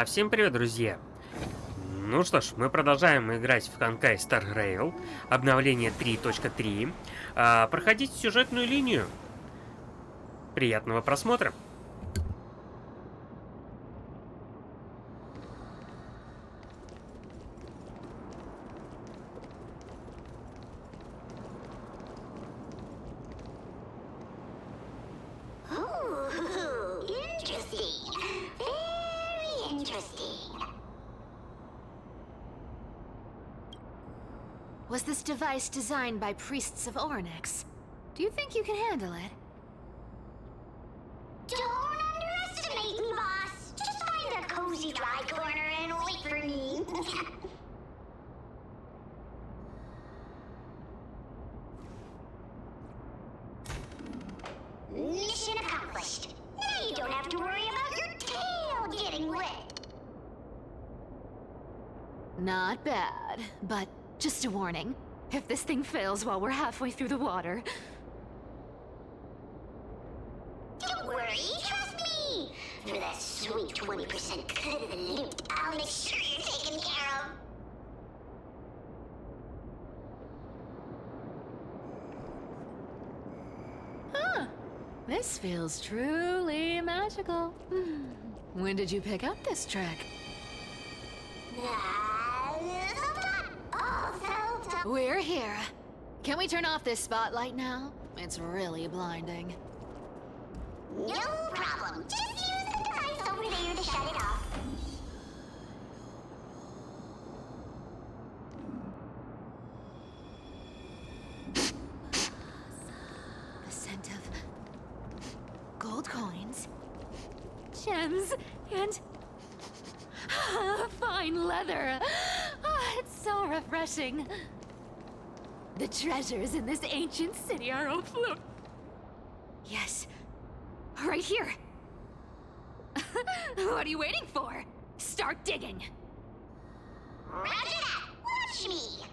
Всем привет, друзья! Ну что ж, мы продолжаем играть в Honkai Star Rail, обновление 3.3, проходить сюжетную линию. Приятного просмотра! Ooh, interesting. Very interesting. Was this device designed by priests of Ornyx? Do you think you can handle it? Don't underestimate me, boss. Just find a cozy dry corner and wait for me. Mission accomplished. Now you don't have to worry about your tail getting wet. Not bad, but just a warning. If this thing fails while we're halfway through the water... Don't worry, trust me. For that sweet 20% cut of the loot, I'll make sure you're taken care of. Huh. This feels truly magical. When did you pick up this trick? We're here. Can we turn off this spotlight now? It's really blinding. No problem. Just use the device over there to shut it off. The scent of gold coins, gems, and fine leather. It's so refreshing. The treasures in this ancient city are overflowing. Yes, right here. What are you waiting for? Start digging. Roger that. Watch me.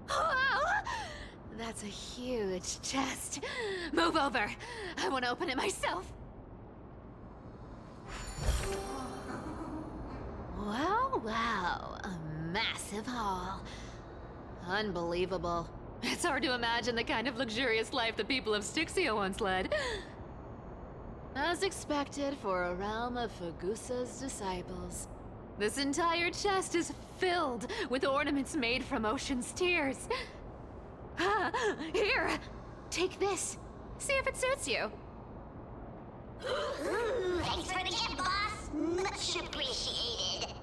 Wow! That's a huge chest. Move over. I want to open it myself. Wow. A massive haul. Unbelievable. It's hard to imagine the kind of luxurious life the people of Styxia once led. As expected for a realm of Fagusa's disciples. This entire chest is filled with ornaments made from ocean's tears. Here! Take this. See if it suits you. Ooh, thanks for the gift, boss. Much appreciated.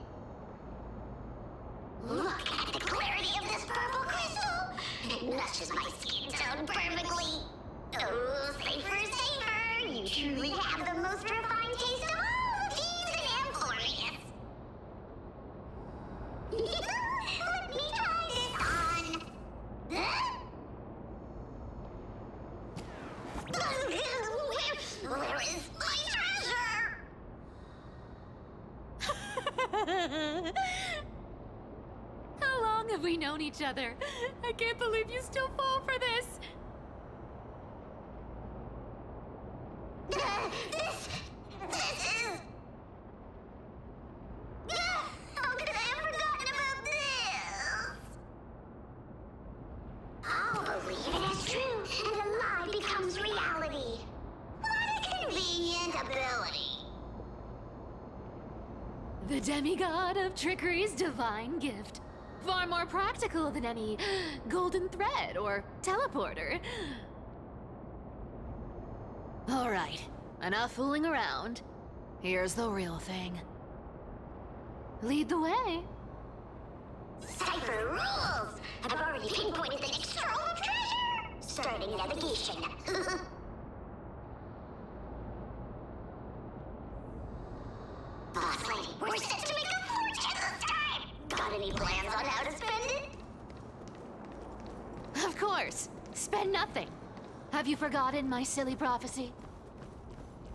Look at the clarity of this purple crystal. It matches my skin tone perfectly. Oh, safer. You truly have the most refined taste of all the thieves in Amphorius. Let me try this on. Huh? Where is my treasure? How long have we known each other? I can't believe you still fall for this. This is... How could I have forgotten about this? I'll believe it is true, and a lie becomes reality. What a convenient ability. The demigod of trickery's divine gift. Far more practical than any golden thread or teleporter. All right, enough fooling around. Here's the real thing. Lead the way. Cipher rules! I've already pinpointed the next trove of treasure! Starting navigation. Boss lady, we're set to make a fortune this time! Got any plans on how to spend it? Of course. Spend nothing. Have you forgotten my silly prophecy?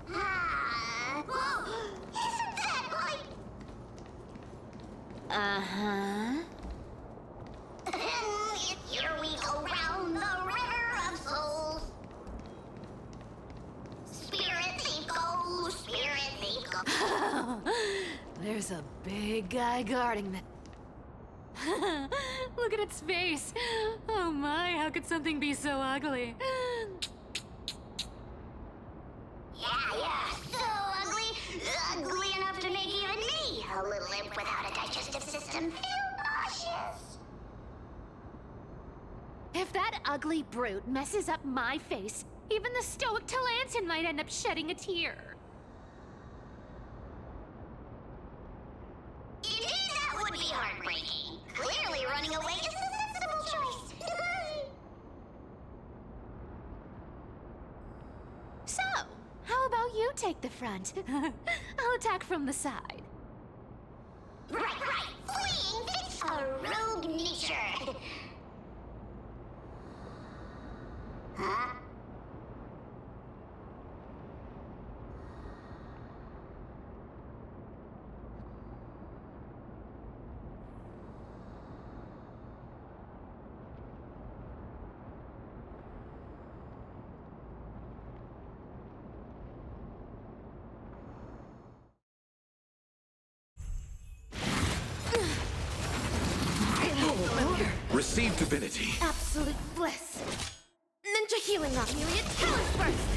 Whoa! Isn't that like... Uh-huh. Here we go round There's a big guy guarding the... Look at its face. Oh my, how could something be so ugly? Yeah, so ugly. Ugly enough to make even me, a little imp without a digestive system, feel nauseous. If that ugly brute messes up my face, even the stoic Talantin might end up shedding a tear. Indeed, that would be heartbreaking. Clearly, running away is the sensible choice. So, how about you take the front? I'll attack from the side. Right. Fleeing fits a rogue nature. Huh? Receive divinity. Absolute bliss. Ninja healing Amelia, talent burst!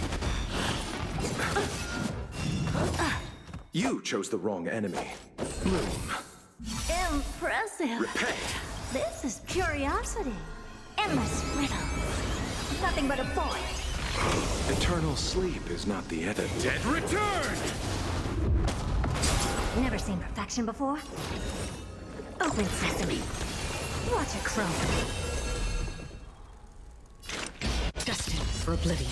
You chose the wrong enemy. Bloom. Impressive. Repay. This is curiosity. Endless riddles. Nothing but a void. Eternal sleep is not the end. The dead return! Never seen perfection before? Open sesame. Watch it crow. Destined for oblivion.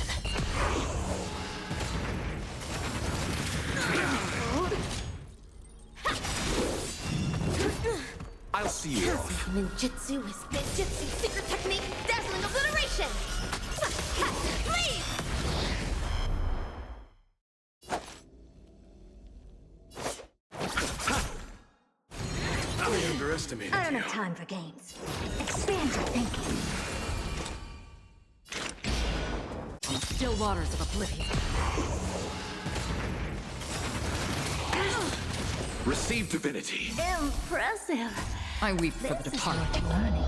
I'll see you off. Ninjutsu is ninjutsu, secret technique, dazzling obliteration! Leave! I underestimated I don't you. have time for games. Expand your thinking. Still waters of oblivion. Receive divinity. Impressive. I weep for the This is departed. your learning.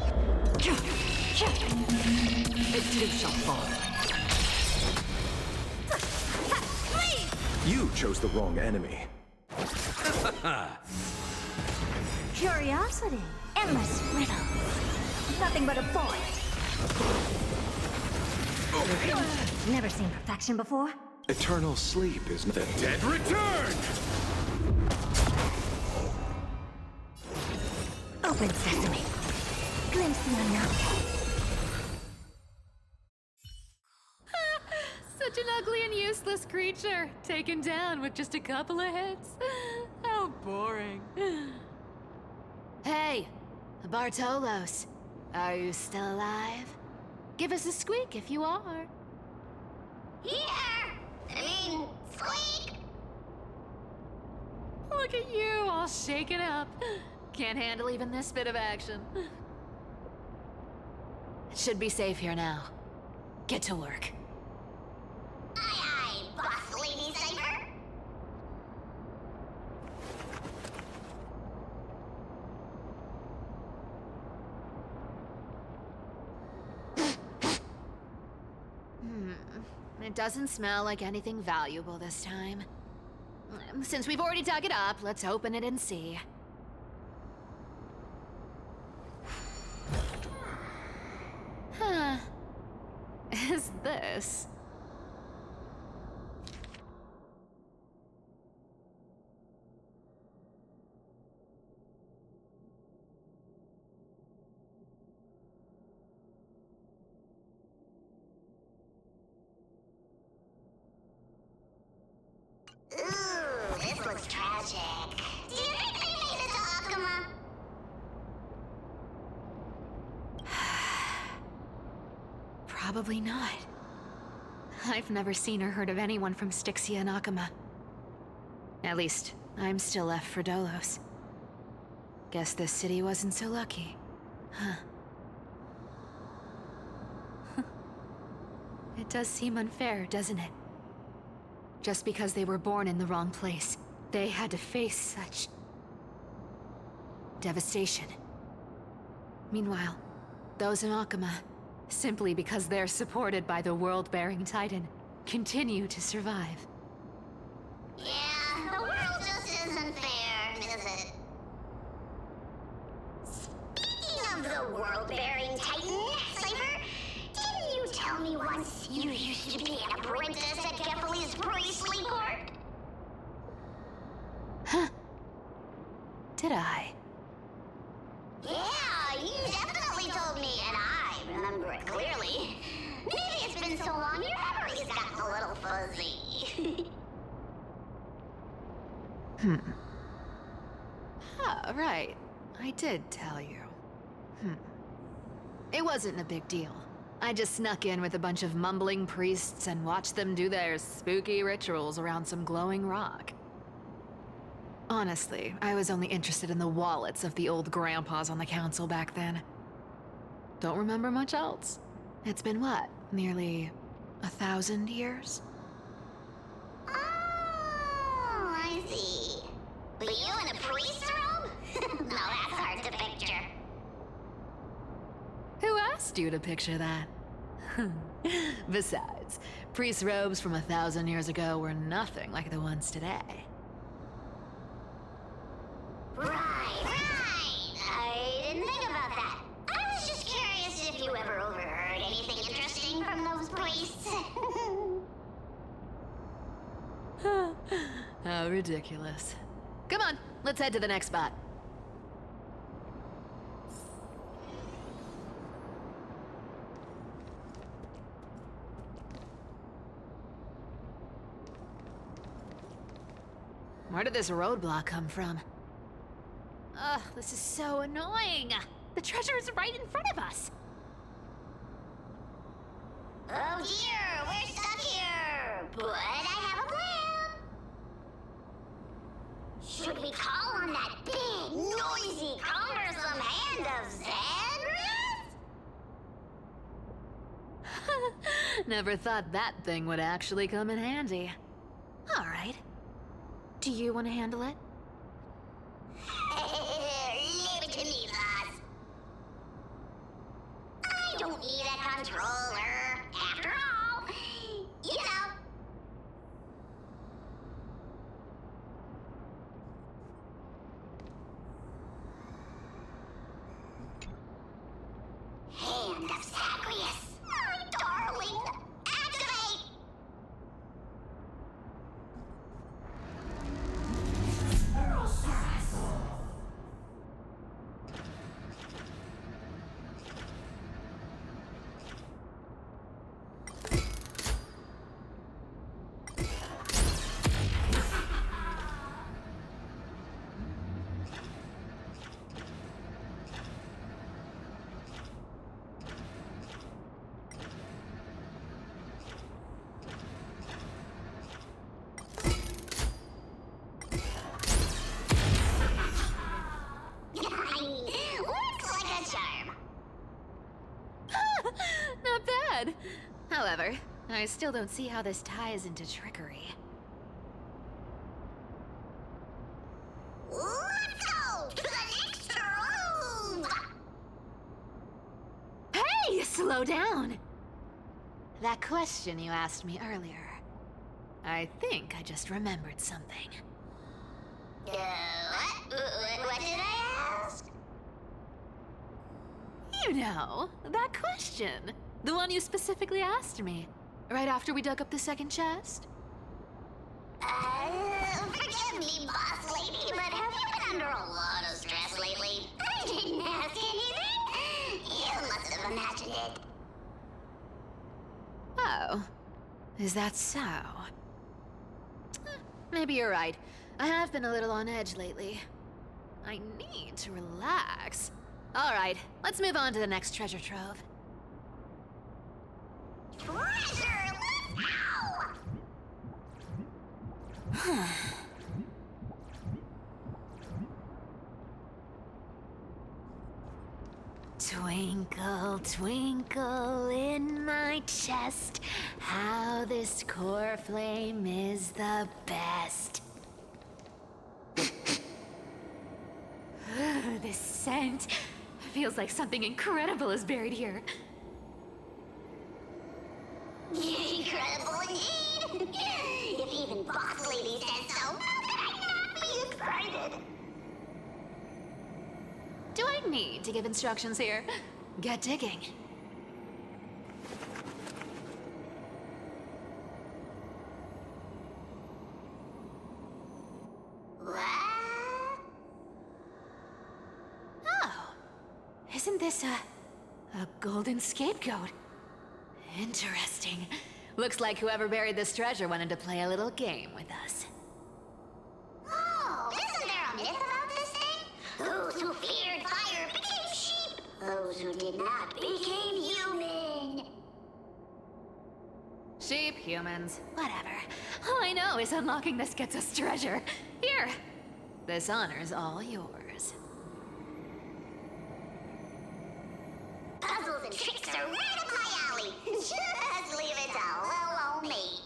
It too shall fall. You chose the wrong enemy. Curiosity. Endless riddles. Nothing but a void. Never seen perfection before? Eternal sleep is the dead return! Open sesame. Glimpse the unknown. Such an ugly and useless creature, taken down with just a couple of hits. How boring. Hey, Bartolos, are you still alive? Give us a squeak if you are. Squeak! Look at you, all shaken up. Can't handle even this bit of action. It should be safe here now. Get to work. Aye, boss lady Cypher. It doesn't smell like anything valuable this time. Since we've already dug it up, let's open it and see. Huh. Is this? Ooh, this looks tragic. Do you think they made it to Akuma? Probably not. I've never seen or heard of anyone from Styxia and Akuma. At least, I'm still left for Dolos. Guess this city wasn't so lucky. Huh. It does seem unfair, doesn't it? Just because they were born in the wrong place, they had to face such devastation. Meanwhile, those in Akama, simply because they're supported by the world-bearing Titan, continue to survive. Yeah, the world just isn't fair, is it? Speaking of the world-bearing Titan, Cypher, didn't you tell me once you used to be an apprentice at Kefali's priestly court? Huh. Did I? Yeah, you definitely told me, and I remember it clearly. Maybe it's been so long your memory's gotten a little fuzzy. Ah, right. I did tell you. It wasn't a big deal. I just snuck in with a bunch of mumbling priests and watched them do their spooky rituals around some glowing rock. Honestly, I was only interested in the wallets of the old grandpas on the council back then. Don't remember much else. It's been what, nearly 1,000 years? Oh, I see. But you in a priest's robe? No, that's hard to picture. Who asked you to picture that? Besides, priest robes from 1,000 years ago were nothing like the ones today. Right. I didn't think about that. I was just curious if you ever overheard anything interesting from those priests. How ridiculous. Come on, let's head to the next spot. Where did this roadblock come from? Ugh, this is so annoying. The treasure is right in front of us. Oh dear, we're stuck here. But I have a plan. Should we call on that big, noisy, cumbersome hand of Xandris? Never thought that thing would actually come in handy. All right. Do you want to handle it? Leave it to me, boss. I don't need a controller. After all, you know. Hand of Zagreus. My darling. Activate! Looks like a charm. Not bad. However, I still don't see how this ties into trickery. Let's go to the next room. Hey, slow down! That question you asked me earlier. I think I just remembered something. What did I ask? You know, that question. The one you specifically asked me. Right after we dug up the second chest. Forgive me, boss lady, but have you been under a lot of stress lately? I didn't ask anything. You must have imagined it. Oh. Is that so? Maybe you're right. I have been a little on edge lately. I need to relax. All right, let's move on to the next treasure trove. Treasure, let's go! Twinkle, twinkle in my chest, how this core flame is the best. scent. Feels like something incredible is buried here. Incredible indeed! If even Boss Lady says so, how could I not be excited? Do I need to give instructions here? Get digging. What? Oh, isn't this a golden scapegoat? Interesting. Looks like whoever buried this treasure wanted to play a little game with us. Oh, isn't there a myth about this thing? Those who feared fire became sheep. Those who did not became human. Sheep, humans, whatever. All I know is unlocking this gets us treasure. Here, this honor's all yours. Puzzles and tricks are right up my alley. Just leave it to little old me.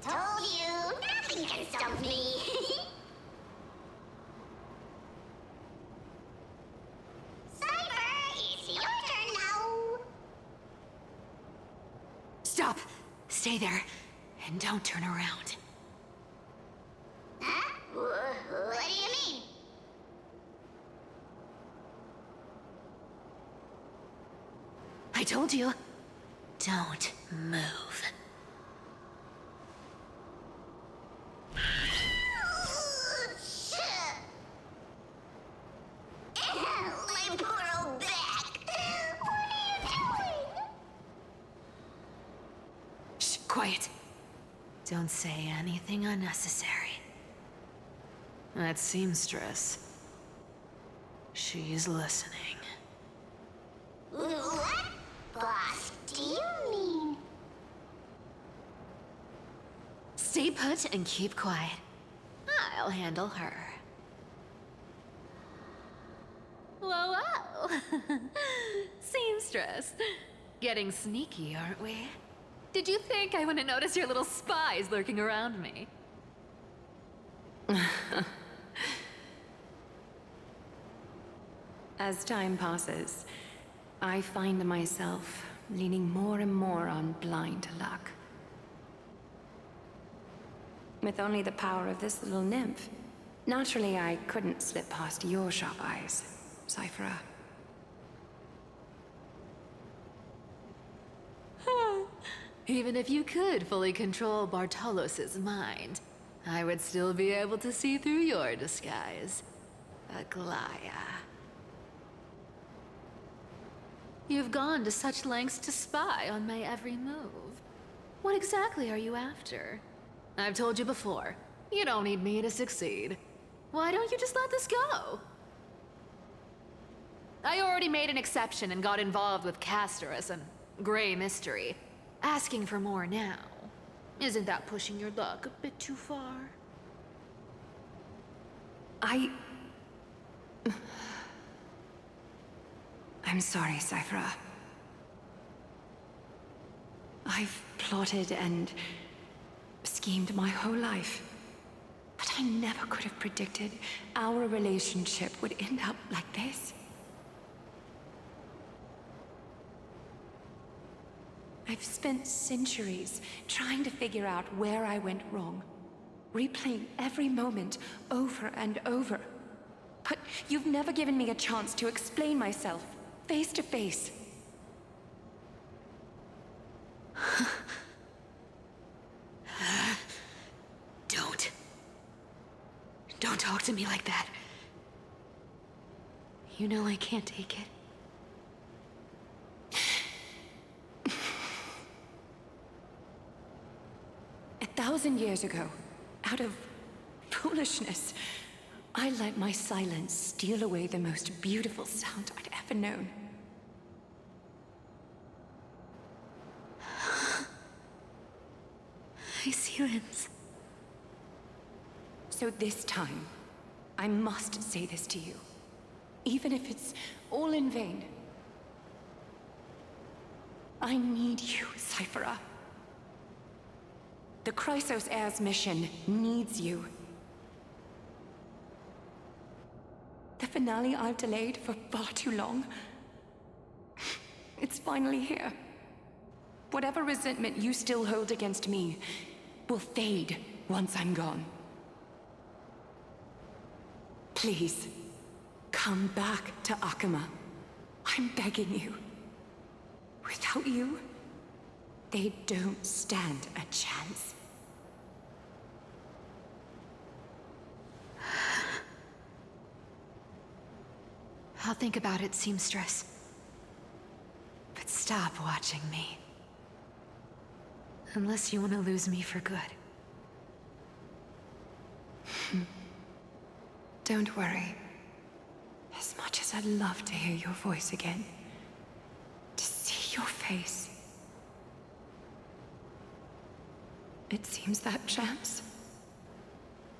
Told you, nothing can stop me. Cyber, it's your turn now. Stop! Stay there, and don't turn around. Huh? What do you mean? I told you, don't move. My poor old back. What are you doing? Shh, quiet. Don't say anything unnecessary. That seamstress. She's listening. What? Boss, do you mean? Stay put and keep quiet. I'll handle her. Whoa, whoa! Seamstress. Getting sneaky, aren't we? Did you think I wouldn't notice your little spies lurking around me? As time passes, I find myself leaning more and more on blind luck. With only the power of this little nymph, naturally I couldn't slip past your sharp eyes, Cyphera. Even if you could fully control Bartolos's mind, I would still be able to see through your disguise. Aglaya. You've gone to such lengths to spy on my every move. What exactly are you after? I've told you before, you don't need me to succeed. Why don't you just let this go? I already made an exception and got involved with Castorus and Grey Mystery. Asking for more now. Isn't that pushing your luck a bit too far? I'm sorry, Cyphera. I've plotted and schemed my whole life. But I never could have predicted our relationship would end up like this. I've spent centuries trying to figure out where I went wrong, replaying every moment over and over. But you've never given me a chance to explain myself, face to face. Don't talk to me like that. You know I can't take it. 1,000 years ago, out of foolishness, I let my silence steal away the most beautiful sound I'd ever known. My silence. So this time, I must say this to you, even if it's all in vain. I need you, Cyphera. The Chrysos Heir's mission needs you. The finale I've delayed for far too long. It's finally here. Whatever resentment you still hold against me will fade once I'm gone. Please, come back to Akama. I'm begging you. Without you, they don't stand a chance. I'll think about it, seamstress. But stop watching me. Unless you want to lose me for good. Don't worry. As much as I'd love to hear your voice again, to see your face, it seems that chance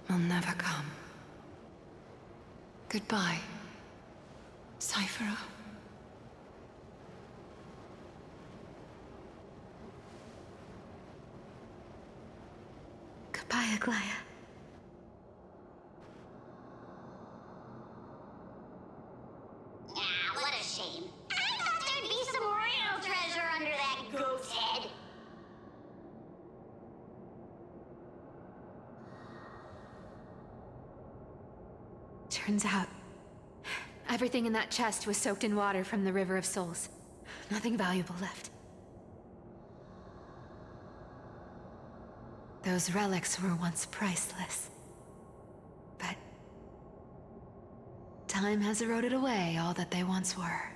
will never come. Goodbye, Cyphera. Goodbye, Aglaya. Ah, what a shame. I thought there'd be some real treasure under that goat's head. Turns out, everything in that chest was soaked in water from the River of Souls. Nothing valuable left. Those relics were once priceless. But time has eroded away all that they once were.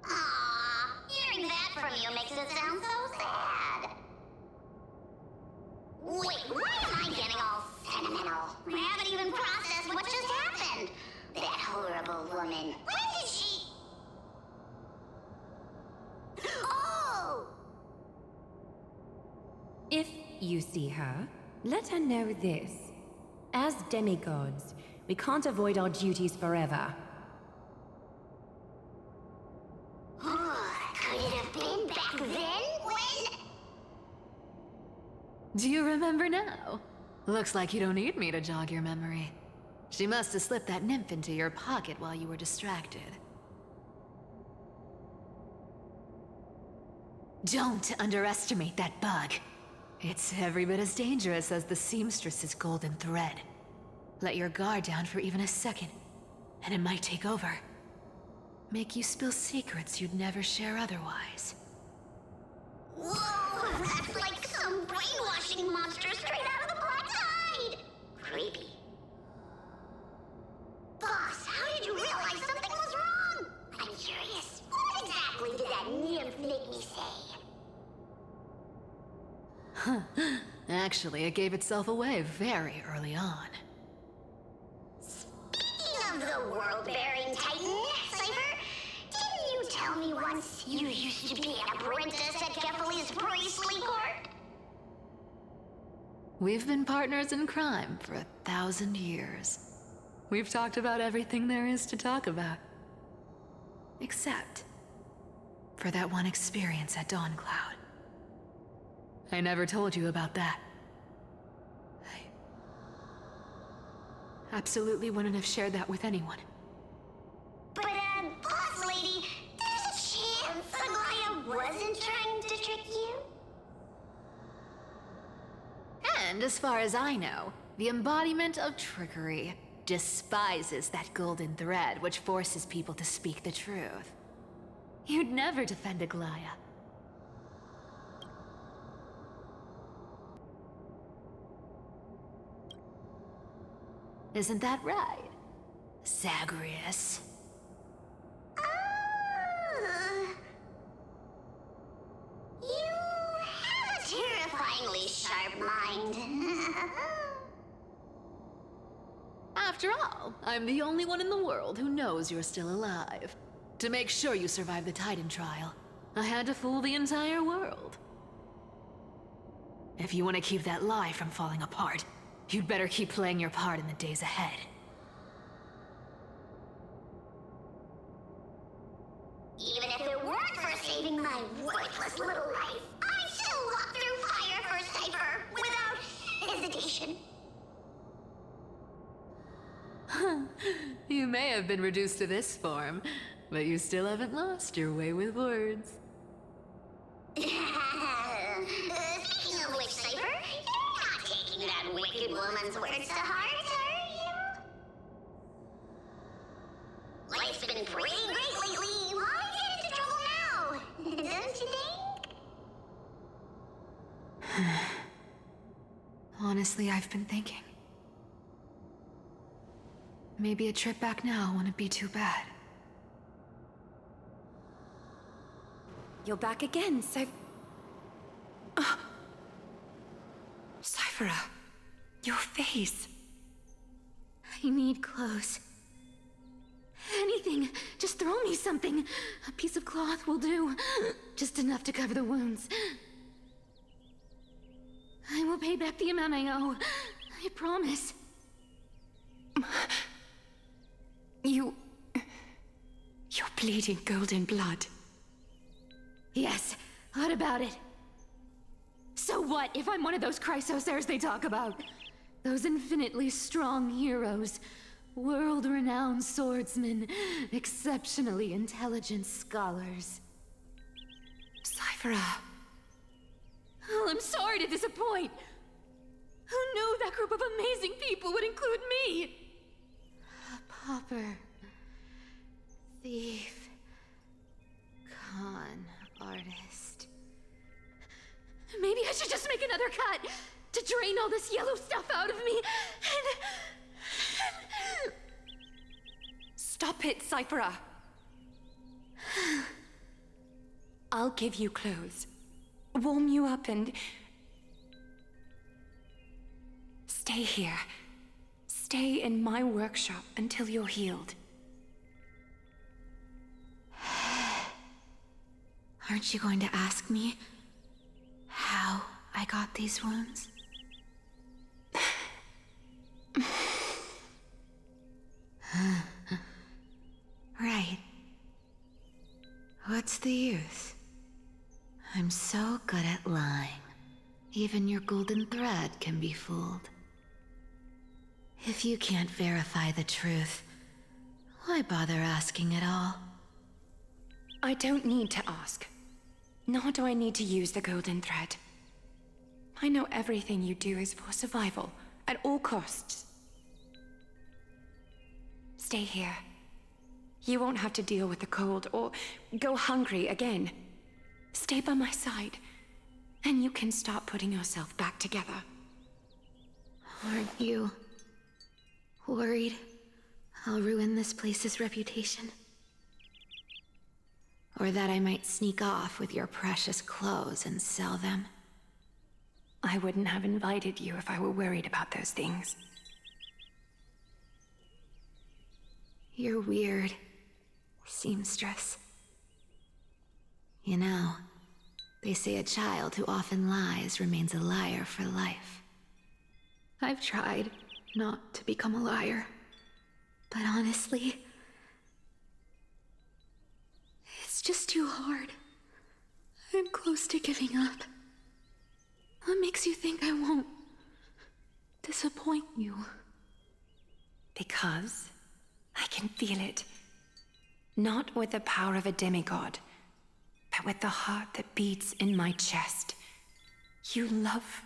Aww, hearing that from you makes it sound so sad. Wait, why am I getting all sentimental? I haven't even processed what just happened. That horrible woman. When did she... Oh! If you see her, let her know this. As demigods, we can't avoid our duties forever. Could it have been back then when... Do you remember now? Looks like you don't need me to jog your memory. She must have slipped that nymph into your pocket while you were distracted. Don't underestimate that bug. It's every bit as dangerous as the seamstress's golden thread. Let your guard down for even a second, and it might take over. Make you spill secrets you'd never share otherwise. Whoa, that's like some brainwashing monster straight out of the Black Tide! Creepy. Boss, how did you realize something was wrong? I'm curious. What exactly did that nymph make me say? Actually, it gave itself away very early on. Speaking of the world-bearing titan, Cypher, didn't you tell me once you used to be an apprentice at Kefali's priestly court? We've been partners in crime for 1,000 years. We've talked about everything there is to talk about. Except for that one experience at Dawncloud. I never told you about that. I absolutely wouldn't have shared that with anyone. But, boss lady, there's a chance Aglaya wasn't trying to trick you? And as far as I know, the embodiment of trickery despises that golden thread which forces people to speak the truth. You'd never defend Aglaya. Isn't that right, Zagreus? You have a terrifyingly sharp mind. After all, I'm the only one in the world who knows you're still alive. To make sure you survive the Titan trial, I had to fool the entire world. If you want to keep that lie from falling apart, you'd better keep playing your part in the days ahead. Even if it weren't for saving my worthless little life, I'd still walk through fire for Cypher without hesitation. You may have been reduced to this form, but you still haven't lost your way with words. Speaking of which, Cypher, you're not taking that wicked woman's words to heart, are you? Life's been pretty great lately. Why get into trouble now? Don't you think? Honestly, I've been thinking. Maybe a trip back now wouldn't be too bad. You're back again, Cyphera, your face. I need clothes. Anything. Just throw me something. A piece of cloth will do. Just enough to cover the wounds. I will pay back the amount I owe. I promise. You're bleeding golden blood. Yes, what about it? So what if I'm one of those chrysosairs they talk about? Those infinitely strong heroes, world-renowned swordsmen, exceptionally intelligent scholars. Cyphera. Oh, I'm sorry to disappoint. Who knew that group of amazing people would include me? A pauper, thief, con artist. Maybe I should just make another cut to drain all this yellow stuff out of me and... Stop it, Cyphera. I'll give you clothes, warm you up, and stay here. Stay in my workshop until you're healed. Aren't you going to ask me how I got these wounds? Right. What's the use? I'm so good at lying. Even your golden thread can be fooled. If you can't verify the truth, why bother asking at all? I don't need to ask. Nor do I need to use the golden thread. I know everything you do is for survival, at all costs. Stay here. You won't have to deal with the cold or go hungry again. Stay by my side, and you can start putting yourself back together. Aren't you worried I'll ruin this place's reputation? Or that I might sneak off with your precious clothes and sell them? I wouldn't have invited you if I were worried about those things. You're weird, seamstress. You know, they say a child who often lies remains a liar for life. I've tried not to become a liar, but honestly, it's just too hard. I'm close to giving up. What makes you think I won't disappoint you? Because I can feel it. Not with the power of a demigod, but with the heart that beats in my chest. You love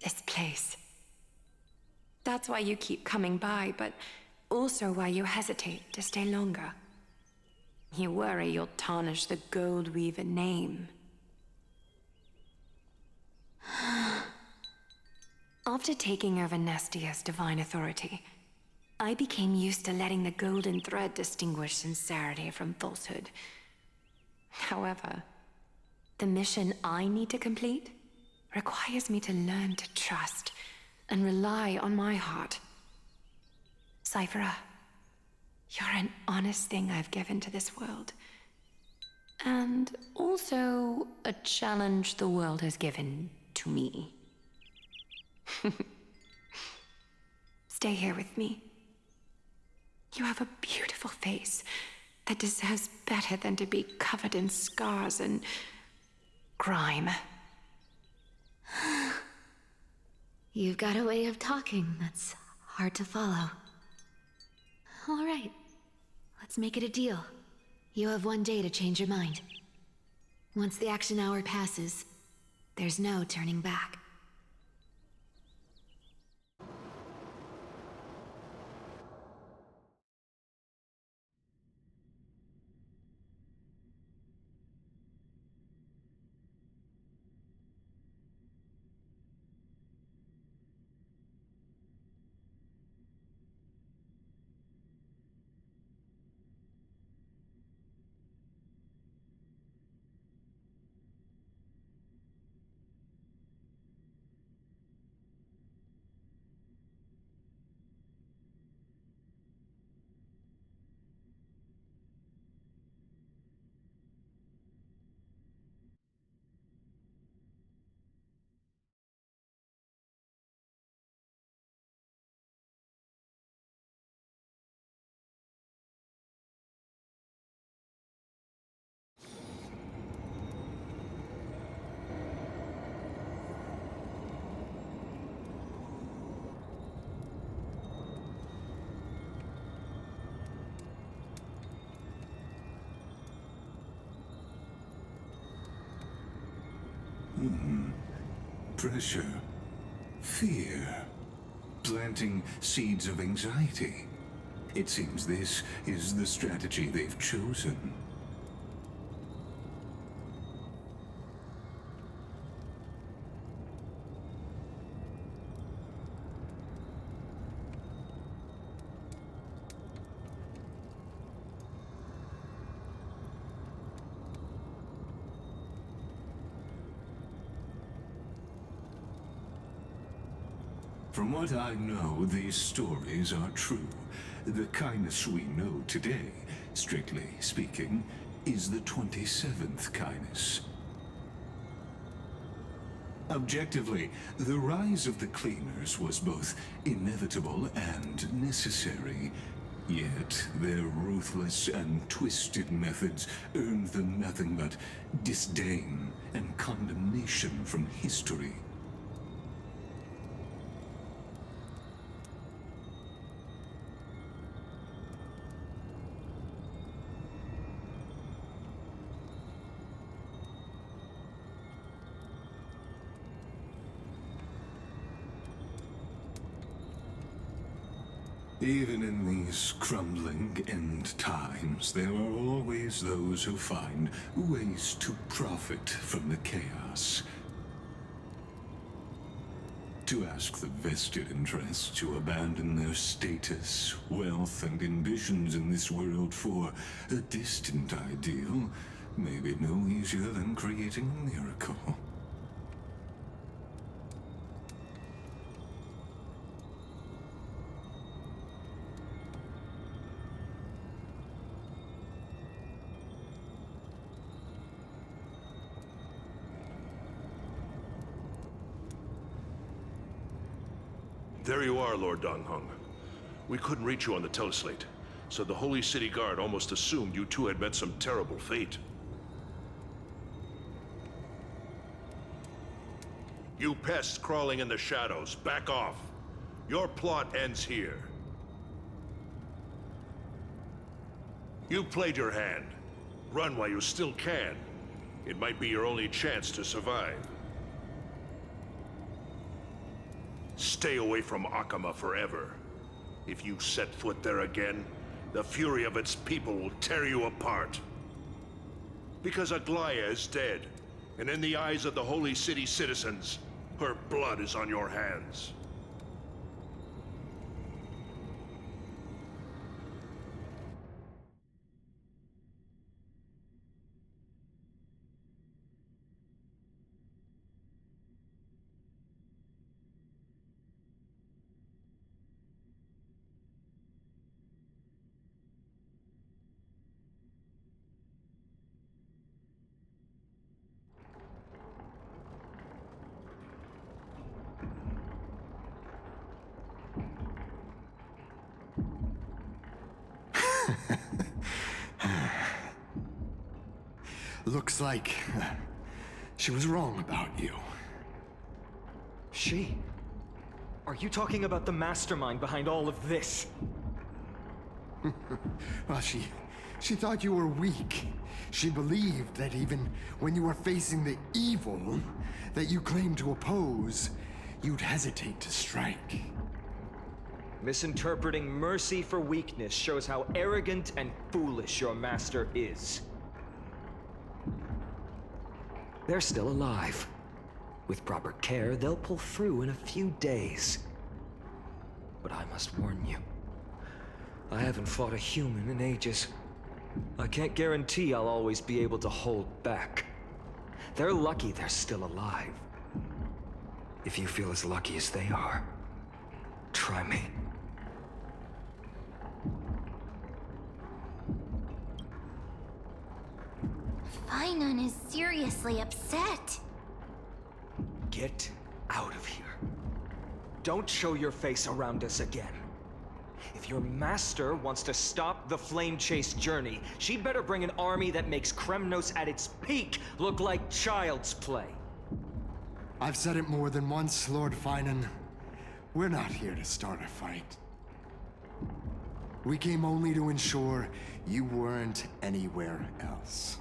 this place. That's why you keep coming by, but also why you hesitate to stay longer. You worry you'll tarnish the Gold Weaver name. After taking over Nestia's divine authority, I became used to letting the golden thread distinguish sincerity from falsehood. However, the mission I need to complete requires me to learn to trust and rely on my heart. Cyphera, you're an honest thing I've given to this world. And also a challenge the world has given to me. Stay here with me. You have a beautiful face that deserves better than to be covered in scars and grime. You've got a way of talking that's hard to follow. All right, let's make it a deal. You have 1 day to change your mind. Once the action hour passes, there's no turning back. Pressure, fear, planting seeds of anxiety. It seems this is the strategy they've chosen. From what I know, these stories are true. The kindness we know today, strictly speaking, is the 27th kindness. Objectively, the rise of the Cleaners was both inevitable and necessary. Yet, their ruthless and twisted methods earned them nothing but disdain and condemnation from history. Even in these crumbling end times, there are always those who find ways to profit from the chaos. To ask the vested interests to abandon their status, wealth, and ambitions in this world for a distant ideal may be no easier than creating a miracle. There you are, Lord Donghung. We couldn't reach you on the teleslate, so the Holy City Guard almost assumed you two had met some terrible fate. You pests crawling in the shadows, back off. Your plot ends here. You played your hand. Run while you still can. It might be your only chance to survive. Stay away from Akama forever. If you set foot there again, the fury of its people will tear you apart. Because Aglaya is dead, and in the eyes of the Holy City citizens, her blood is on your hands. Looks like she was wrong about you. She? Are you talking about the mastermind behind all of this? Well, she thought you were weak. She believed that even when you were facing the evil that you claimed to oppose, you'd hesitate to strike. Misinterpreting mercy for weakness shows how arrogant and foolish your master is. They're still alive. With proper care, they'll pull through in a few days. But I must warn you, I haven't fought a human in ages. I can't guarantee I'll always be able to hold back. They're lucky they're still alive. If you feel as lucky as they are, try me. Finon is seriously upset. Get out of here. Don't show your face around us again. If your master wants to stop the flame chase journey, she'd better bring an army that makes Kremnos at its peak look like child's play. I've said it more than once, Lord Finan. We're not here to start a fight. We came only to ensure you weren't anywhere else.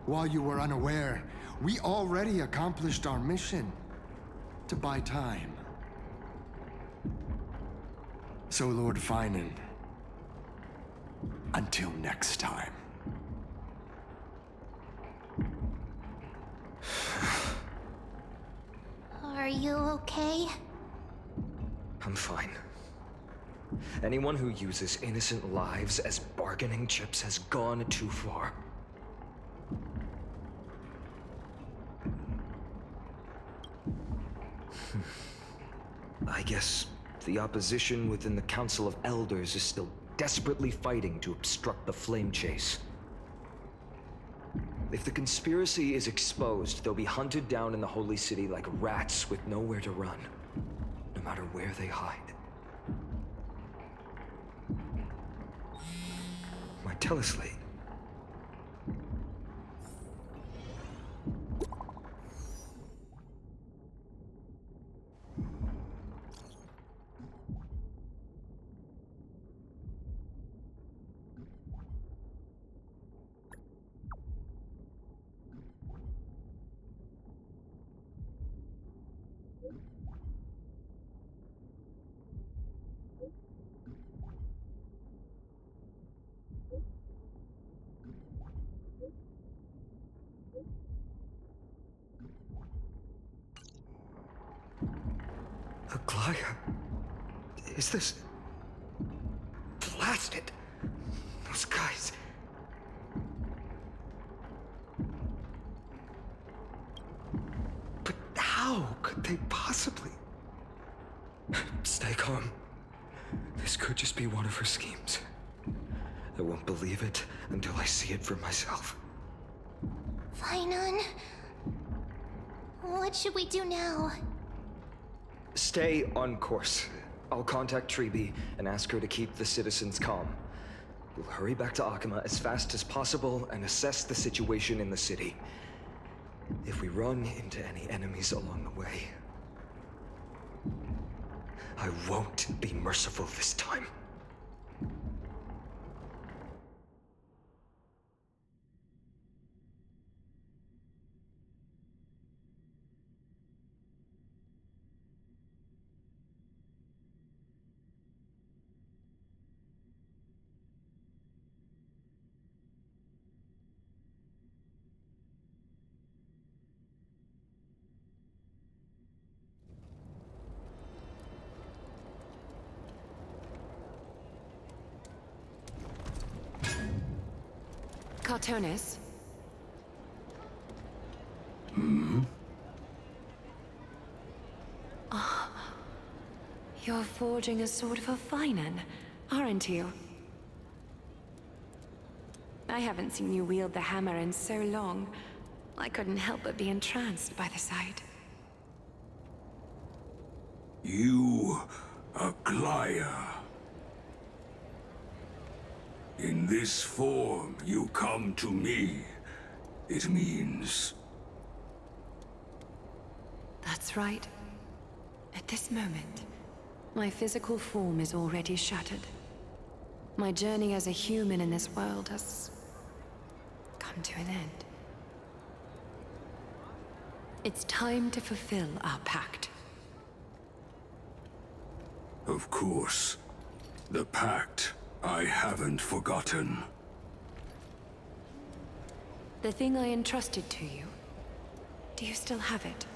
While you were unaware, we already accomplished our mission to buy time. So, Lord Finan, until next time. Are you okay? I'm fine. Anyone who uses innocent lives as bargaining chips has gone too far. I guess the opposition within the Council of Elders is still desperately fighting to obstruct the flame chase. If the conspiracy is exposed, they'll be hunted down in the Holy City like rats with nowhere to run, no matter where they hide. My teleslate. Aglaya? Is this... blasted? Those guys... But how could they possibly... Stay calm. This could just be one of her schemes. I won't believe it until I see it for myself. Finon? What should we do now? Stay on course. I'll contact Treeby and ask her to keep the citizens calm. We'll hurry back to Akama as fast as possible and assess the situation in the city. If we run into any enemies along the way, I won't be merciful this time. Cartonis? You're forging a sword for Finan, aren't you? I haven't seen you wield the hammer in so long. I couldn't help but be entranced by the sight. You, Aglaya. In this form, you come to me. It means... That's right. At this moment, my physical form is already shattered. My journey as a human in this world has come to an end. It's time to fulfill our pact. Of course. The pact I haven't forgotten. The thing I entrusted to you, do you still have it?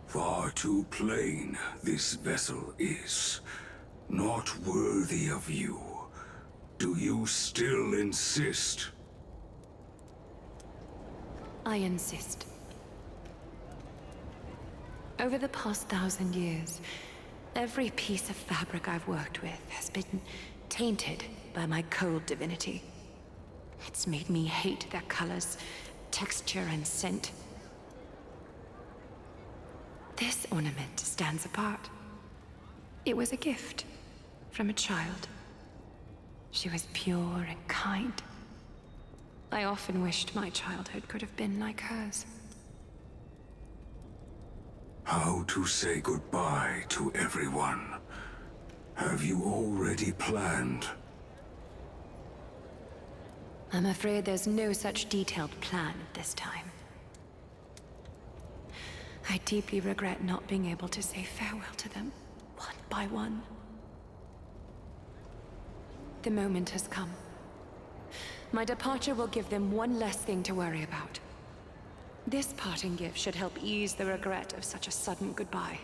Far too plain this vessel is. Not worthy of you. Do you still insist? I insist. Over the past 1,000 years, every piece of fabric I've worked with has been tainted by my cold divinity. It's made me hate their colors, texture, and scent. This ornament stands apart. It was a gift from a child. She was pure and kind. I often wished my childhood could have been like hers. How to say goodbye to everyone? Have you already planned? I'm afraid there's no such detailed plan at this time. I deeply regret not being able to say farewell to them, one by one. The moment has come. My departure will give them one less thing to worry about. This parting gift should help ease the regret of such a sudden goodbye.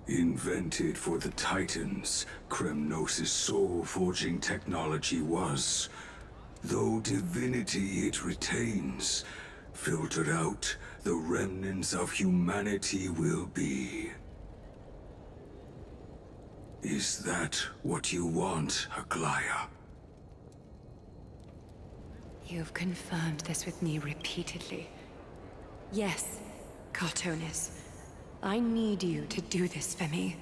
Invented for the Titans, Kremnos' soul-forging technology was. Though divinity it retains, filtered out, the remnants of humanity will be. Is that what you want, Aglaya? You've confirmed this with me repeatedly. Yes, Cartonis. I need you to do this for me.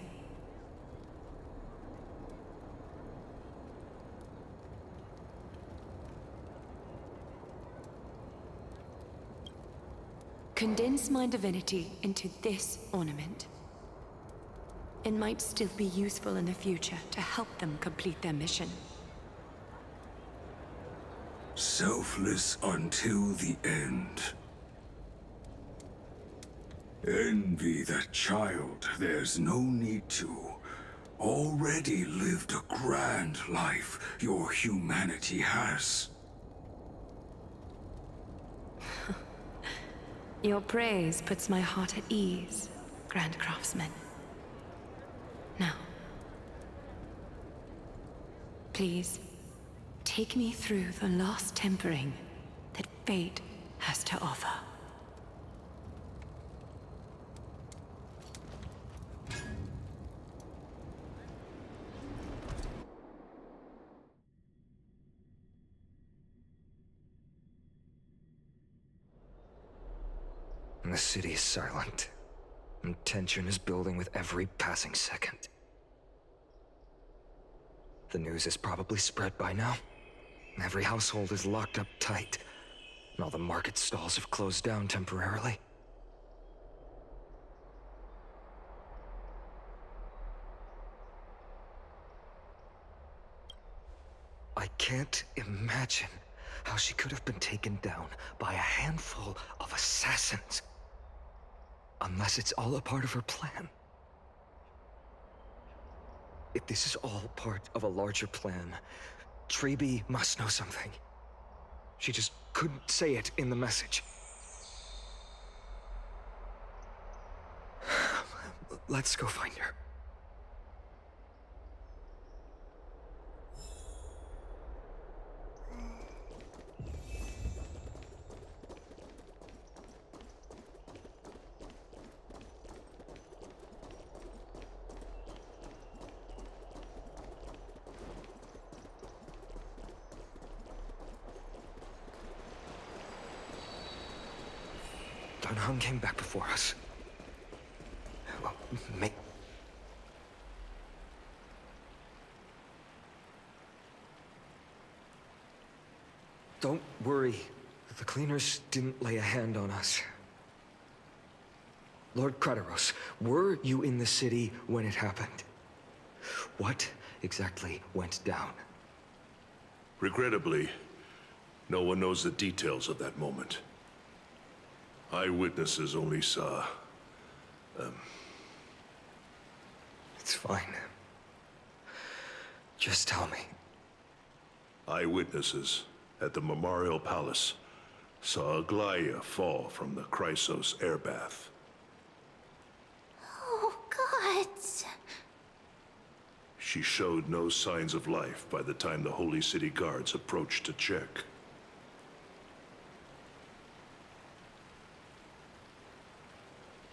Condense my divinity into this ornament. It might still be useful in the future to help them complete their mission. Selfless until the end. Envy that child, there's no need to. Already lived a grand life your humanity has. Your praise puts my heart at ease, Grand Craftsman. Now, please, take me through the last tempering that fate has to offer. The city is silent, and tension is building with every passing second. The news is probably spread by now. Every household is locked up tight, and all the market stalls have closed down temporarily. I can't imagine how she could have been taken down by a handful of assassins. Unless it's all a part of her plan. If this is all part of a larger plan, Treby must know something. She just couldn't say it in the message. Let's go find her. Don came back before us. Make... Don't worry. The cleaners didn't lay a hand on us. Lord Kratos, were you in the city when it happened? What exactly went down? Regrettably, no one knows the details of that moment. Eyewitnesses only saw... It's fine. Just tell me. Eyewitnesses at the Memorial Palace saw Aglaia fall from the Chrysos airbath. Oh, God. She showed no signs of life by the time the Holy City guards approached to check.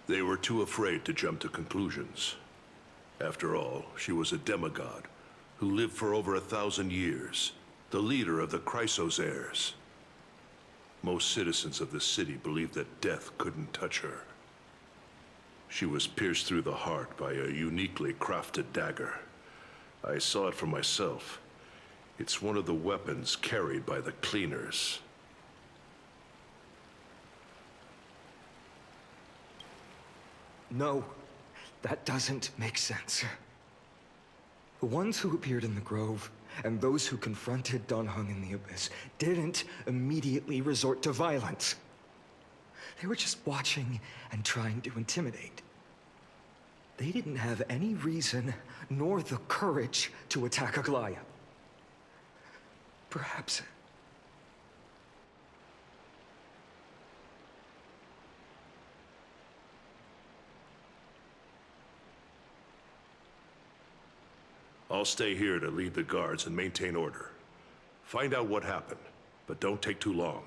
They were too afraid to jump to conclusions. After all, she was a demigod who lived for over 1,000 years, the leader of the Chrysos heirs. Most citizens of the city believed that death couldn't touch her. She was pierced through the heart by a uniquely crafted dagger. I saw it for myself. It's one of the weapons carried by the cleaners. No, that doesn't make sense. The ones who appeared in the Grove and those who confronted Don Hung in the Abyss didn't immediately resort to violence. They were just watching and trying to intimidate. They didn't have any reason nor the courage to attack Aglaia. Perhaps... I'll stay here to lead the guards and maintain order. Find out what happened, but don't take too long.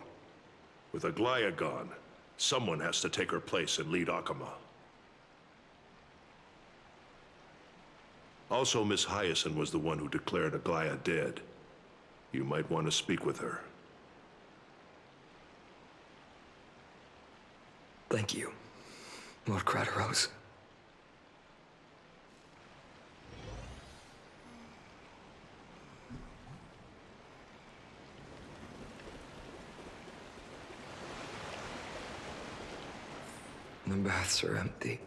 With Aglaia gone, someone has to take her place and lead Akama. Also, Miss Hyacinth was the one who declared Aglaia dead. You might want to speak with her. Thank you, Lord Kratos. The baths are empty.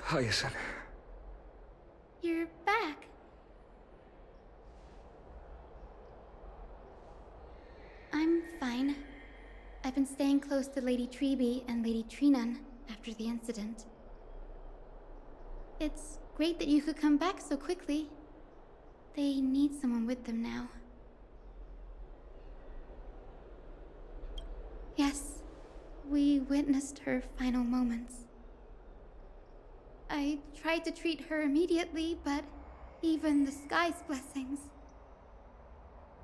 Hyacinth. You're back. I'm fine. I've been staying close to Lady Treeby and Lady Trinan after the incident. It's great that you could come back so quickly. They need someone with them now. Yes, we witnessed her final moments. I tried to treat her immediately, but even the sky's blessings.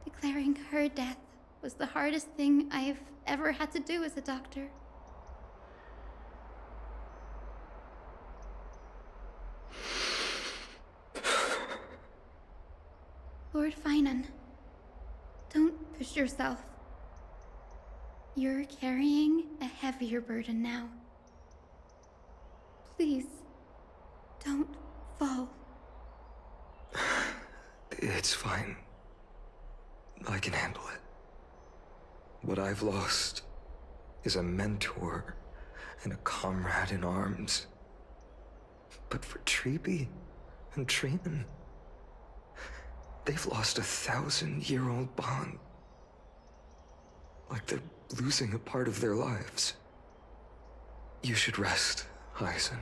Declaring her death was the hardest thing I've ever had to do as a doctor. Lord Finan, don't push yourself. You're carrying a heavier burden now. Please, don't fall. It's fine. I can handle it. What I've lost is a mentor and a comrade in arms. But for Treeby and Trinan, they've lost a 1,000-year-old bond. Like they're losing a part of their lives. You should rest, Hyacinth.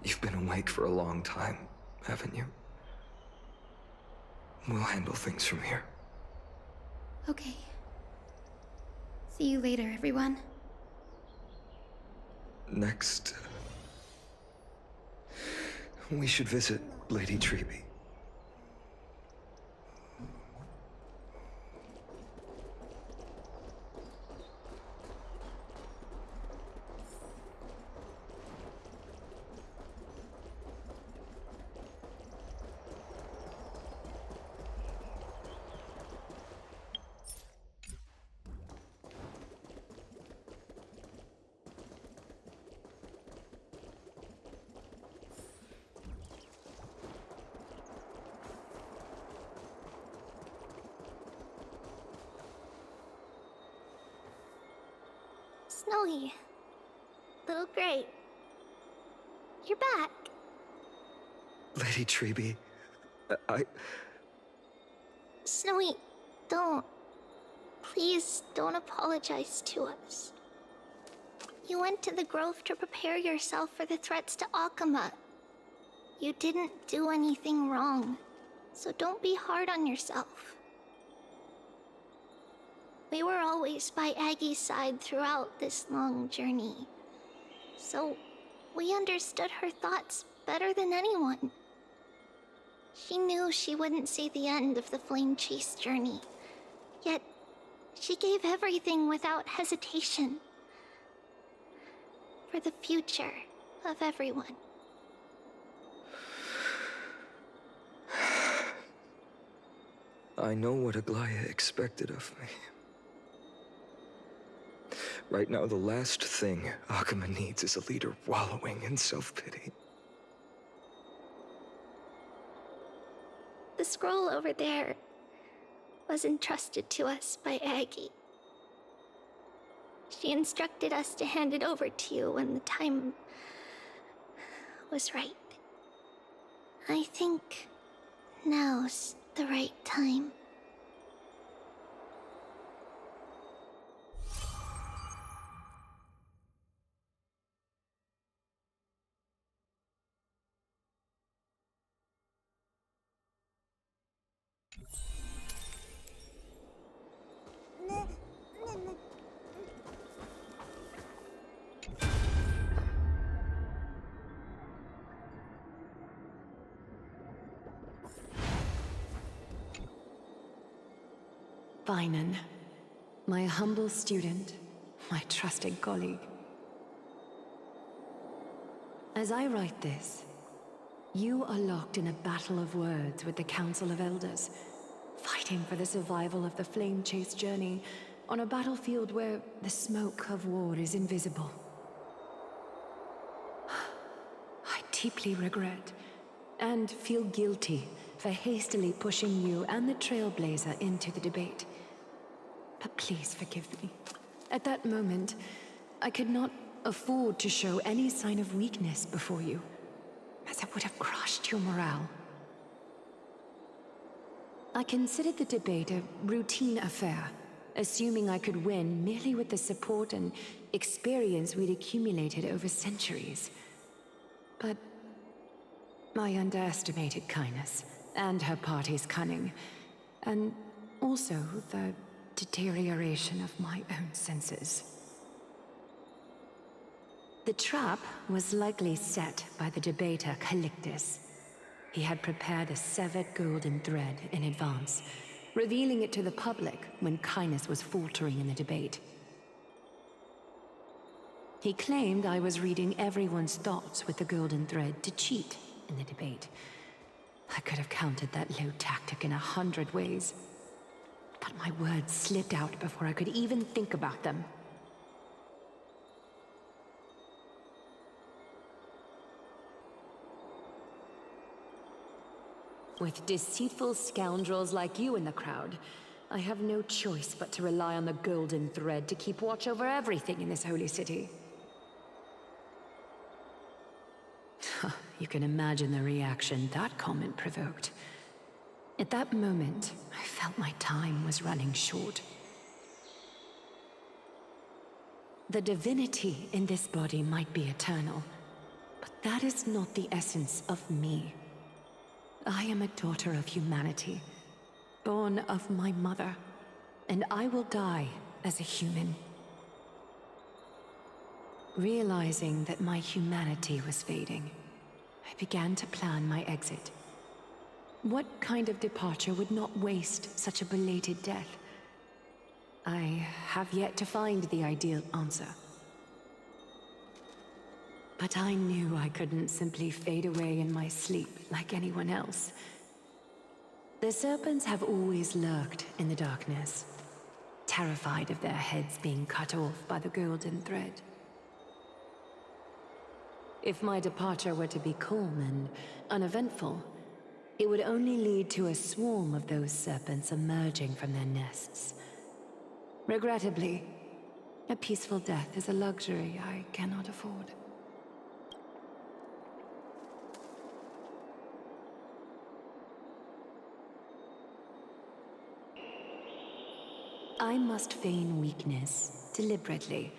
You've been awake for a long time, haven't you? We'll handle things from here. Okay. See you later, everyone. Next, we should visit Lady Treby. Snowy. Little Gray. You're back. Lady Treby, I... Snowy, don't. Please don't apologize to us. You went to the Grove to prepare yourself for the threats to Akama. You didn't do anything wrong, so don't be hard on yourself. We were always by Aggie's side throughout this long journey, so we understood her thoughts better than anyone. She knew she wouldn't see the end of the Flame Chase journey, yet she gave everything without hesitation. For the future of everyone. I know what Aglaya expected of me. Right now, the last thing Akama needs is a leader wallowing in self-pity. The scroll over there was entrusted to us by Aggie. She instructed us to hand it over to you when the time was right. I think now's the right time. Finan, my humble student, my trusted colleague. As I write this, you are locked in a battle of words with the Council of Elders, fighting for the survival of the Flame Chase journey on a battlefield where the smoke of war is invisible. I deeply regret and feel guilty for hastily pushing you and the Trailblazer into the debate. But please forgive me. At that moment, I could not afford to show any sign of weakness before you, as it would have crushed your morale. I considered the debate a routine affair, assuming I could win merely with the support and experience we'd accumulated over centuries. But I underestimated Kindness and her party's cunning, and also the deterioration of my own senses. The trap was likely set by the debater Calictus. He had prepared a severed golden thread in advance, revealing it to the public when Kindness was faltering in the debate. He claimed I was reading everyone's thoughts with the golden thread to cheat in the debate. I could have countered that low tactic in 100 ways, but my words slipped out before I could even think about them. With deceitful scoundrels like you in the crowd, I have no choice but to rely on the golden thread to keep watch over everything in this holy city. You can imagine the reaction that comment provoked. At that moment, I felt my time was running short. The divinity in this body might be eternal, but that is not the essence of me. I am a daughter of humanity, born of my mother, and I will die as a human. Realizing that my humanity was fading, I began to plan my exit. What kind of departure would not waste such a belated death? I have yet to find the ideal answer. But I knew I couldn't simply fade away in my sleep like anyone else. The serpents have always lurked in the darkness, terrified of their heads being cut off by the golden thread. If my departure were to be calm and uneventful, it would only lead to a swarm of those serpents emerging from their nests. Regrettably, a peaceful death is a luxury I cannot afford. I must feign weakness, deliberately,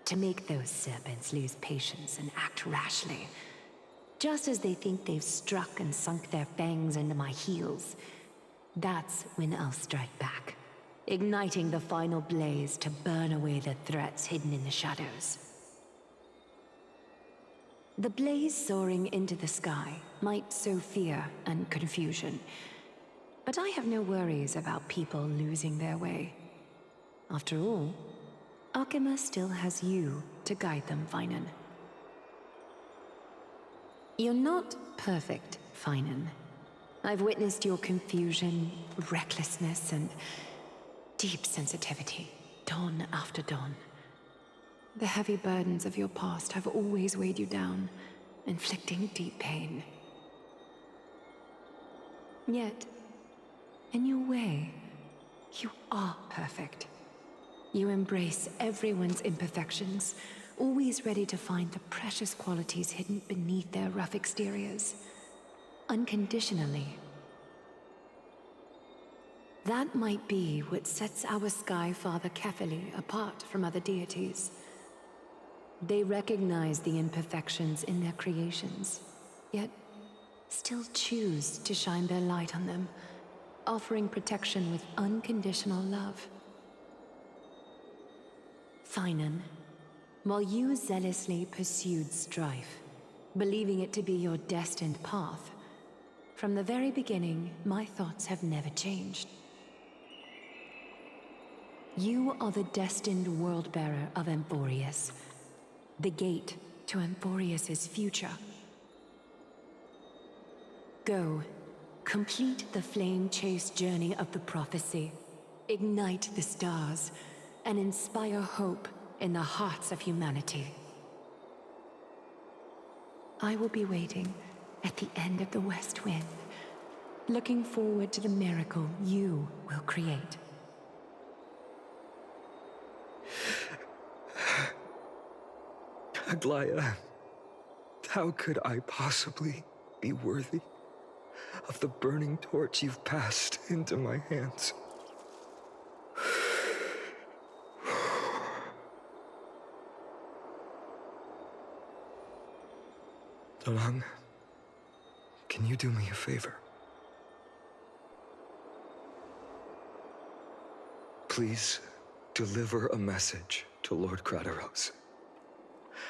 to make those serpents lose patience and act rashly. Just as they think they've struck and sunk their fangs into my heels, that's when I'll strike back, igniting the final blaze to burn away the threats hidden in the shadows. The blaze soaring into the sky might sow fear and confusion, but I have no worries about people losing their way. After all, Akima still has you to guide them, Finan. You're not perfect, Finan. I've witnessed your confusion, recklessness, and deep sensitivity, dawn after dawn. The heavy burdens of your past have always weighed you down, inflicting deep pain. Yet, in your way, you are perfect. You embrace everyone's imperfections, always ready to find the precious qualities hidden beneath their rough exteriors. Unconditionally. That might be what sets our Sky Father Kefili apart from other deities. They recognize the imperfections in their creations, yet still choose to shine their light on them, offering protection with unconditional love. Finan, while you zealously pursued strife, believing it to be your destined path, from the very beginning, my thoughts have never changed. You are the destined world-bearer of Amphorius, the gate to Amphorius's future. Go, complete the flame-chased journey of the prophecy, ignite the stars, and inspire hope in the hearts of humanity. I will be waiting at the end of the West Wind, looking forward to the miracle you will create. Aglaya, how could I possibly be worthy of the burning torch you've passed into my hands? Dalang, can you do me a favor? Please deliver a message to Lord Krateros.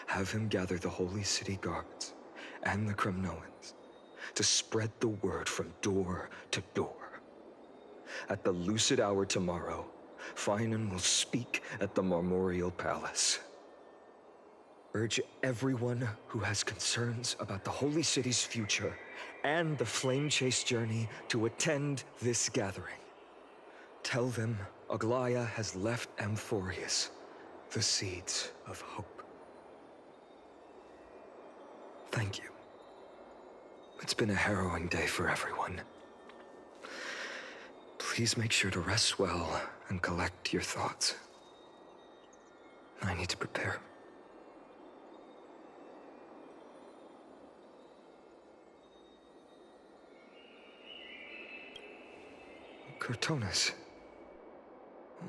Have him gather the Holy City guards and the Kremnoans to spread the word from door to door. At the lucid hour tomorrow, Finan will speak at the Marmorial Palace. Urge everyone who has concerns about the Holy City's future and the Flame Chase journey to attend this gathering. Tell them Aglaya has left Amphorius the seeds of hope. Thank you. It's been a harrowing day for everyone. Please make sure to rest well and collect your thoughts. I need to prepare. Cortonis,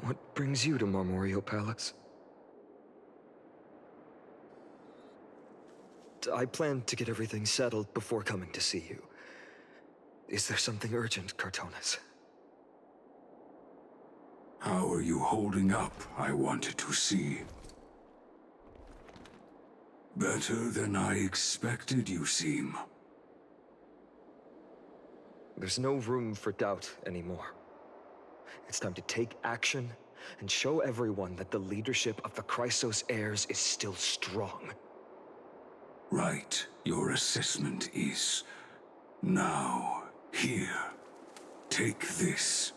what brings you to Marmorial Palace? I planned to get everything settled before coming to see you. Is there something urgent, Cortonis? How are you holding up, I wanted to see. Better than I expected, you seem. There's no room for doubt anymore. It's time to take action and show everyone that the leadership of the Chrysos heirs is still strong. Right, your assessment is. Now, here. Take this.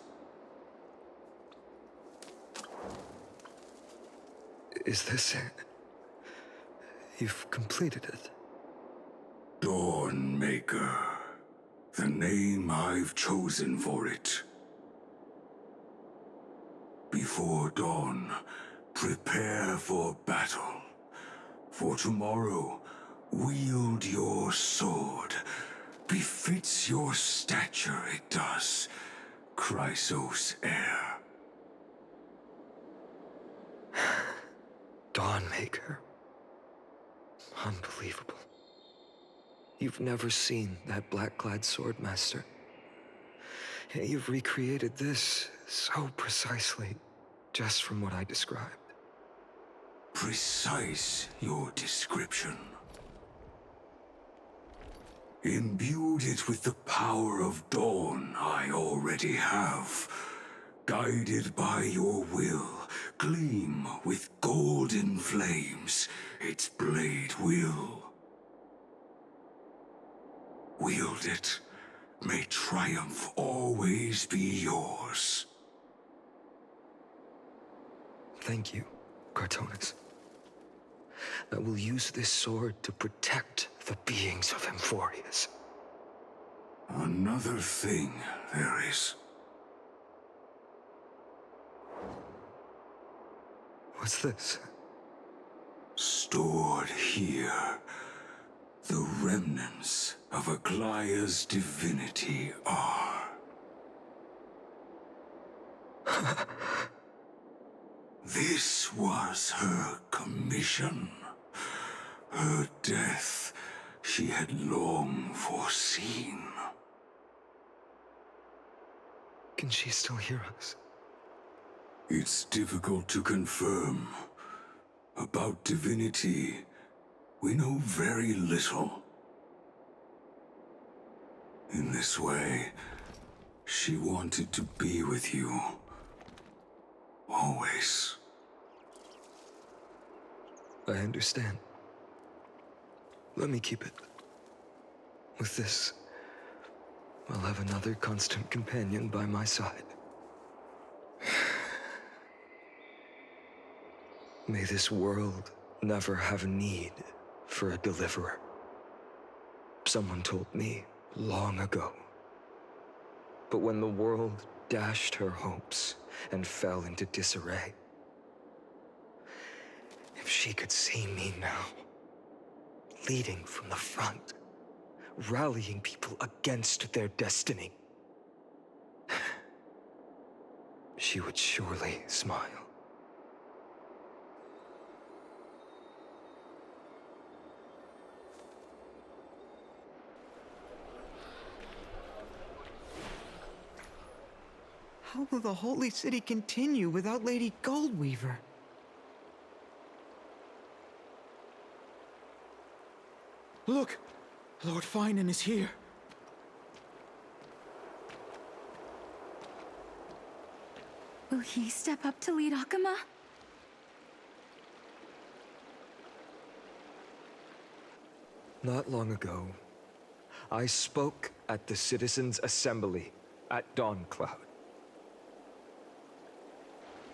Is this it? You've completed it. Dawnmaker. The name I've chosen for it. Before dawn, prepare for battle. For tomorrow, wield your sword. Befits your stature, it does. Chrysos heir. Dawnmaker. Unbelievable. You've never seen that black-clad swordmaster. Yet you've recreated this so precisely, just from what I described. Precise your description. Imbued it with the power of dawn I already have. Guided by your will, gleam with golden flames, its blade will. Wield it, may triumph always be yours. Thank you, Cartonis. I will use this sword to protect the beings of Emphorius. Another thing there is. What's this? Stored here, the remnants of Aglaya's divinity are. This was her commission. Her death she had long foreseen. Can she still hear us? It's difficult to confirm. About divinity, we know very little. In this way, she wanted to be with you. Always. I understand. Let me keep it. With this, I'll have another constant companion by my side. May this world never have need for a deliverer. Someone told me long ago. But when the world dashed her hopes and fell into disarray, if she could see me now, leading from the front, rallying people against their destiny, she would surely smile. How will the Holy City continue without Lady Goldweaver? Look! Lord Finan is here. Will he step up to lead Akama? Not long ago, I spoke at the Citizens' Assembly at Dawncloud.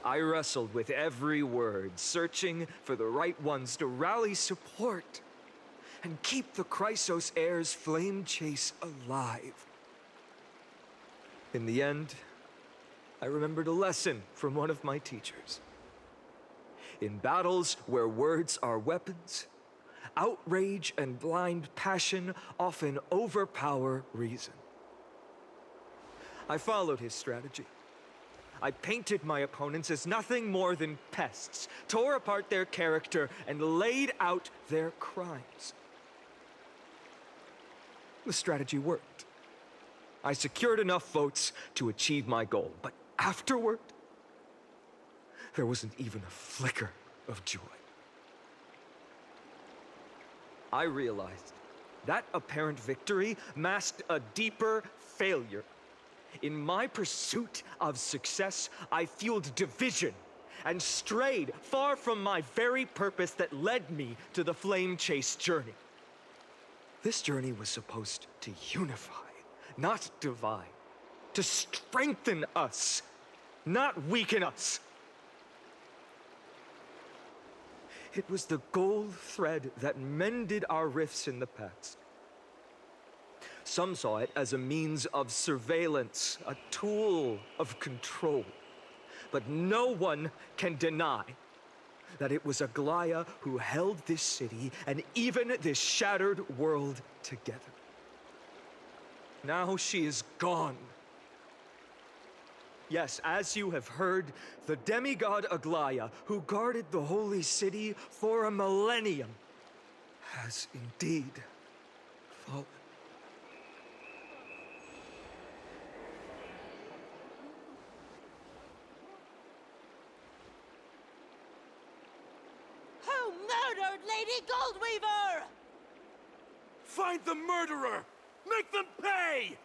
I wrestled with every word, searching for the right ones to rally support and keep the Chrysos heirs' flame chase alive. In the end, I remembered a lesson from one of my teachers. In battles where words are weapons, outrage and blind passion often overpower reason. I followed his strategy. I painted my opponents as nothing more than pests, tore apart their character, and laid out their crimes. The strategy worked. I secured enough votes to achieve my goal, but afterward, there wasn't even a flicker of joy. I realized that apparent victory masked a deeper failure. In my pursuit of success, I fueled division and strayed far from my very purpose that led me to the flame chase journey. This journey was supposed to unify, not divide, to strengthen us, not weaken us. It was the gold thread that mended our rifts in the past. Some saw it as a means of surveillance, a tool of control. But no one can deny that it was Aglaya who held this city and even this shattered world together. Now she is gone. Yes, as you have heard, the demigod Aglaya, who guarded the holy city for a millennium, has indeed fallen. Who murdered Lady Goldweaver? Find the murderer! Make them pay!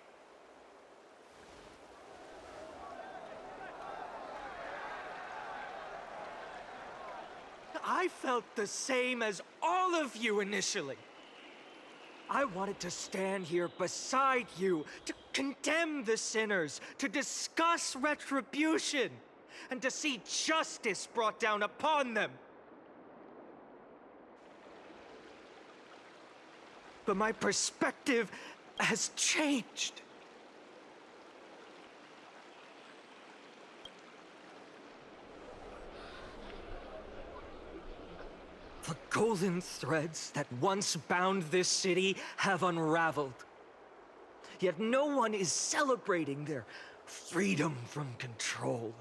I felt the same as all of you initially. I wanted to stand here beside you, to condemn the sinners, to discuss retribution, and to see justice brought down upon them. But my perspective has changed. The golden threads that once bound this city have unraveled. Yet no one is celebrating their freedom from control.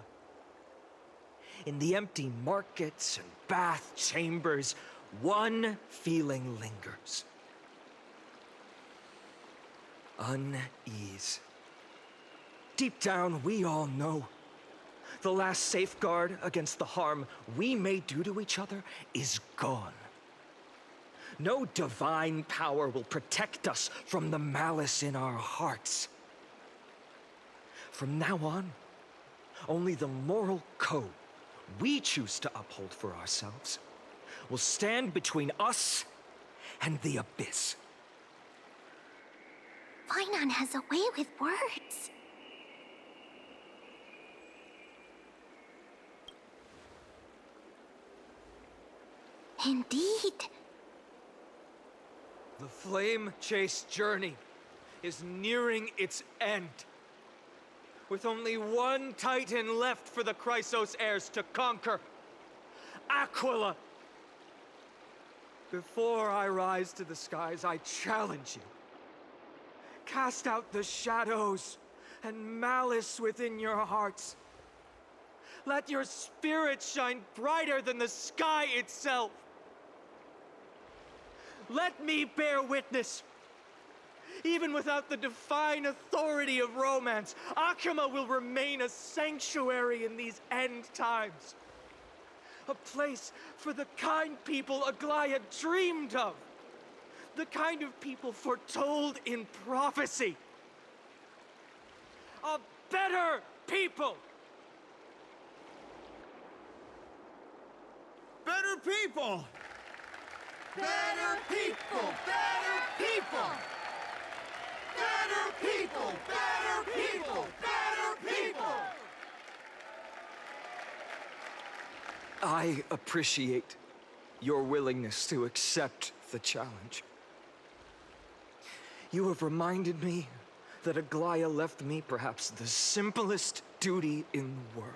In the empty markets and bath chambers, one feeling lingers. Unease. Deep down, we all know the last safeguard against the harm we may do to each other is gone. No divine power will protect us from the malice in our hearts. From now on, only the moral code we choose to uphold for ourselves will stand between us and the abyss. Finon has a way with words. Indeed. The flame chase journey is nearing its end. With only one Titan left for the Chrysos heirs to conquer, Aquila. Before I rise to the skies, I challenge you. Cast out the shadows and malice within your hearts. Let your spirit shine brighter than the sky itself. Let me bear witness. Even without the divine authority of romance, Akima will remain a sanctuary in these end times. A place for the kind people Aglaya dreamed of. The kind of people foretold in prophecy. A better people! Better people! Better people! Better people! Better people! Better people! Better people! I appreciate your willingness to accept the challenge. You have reminded me that Aglaya left me perhaps the simplest duty in the world.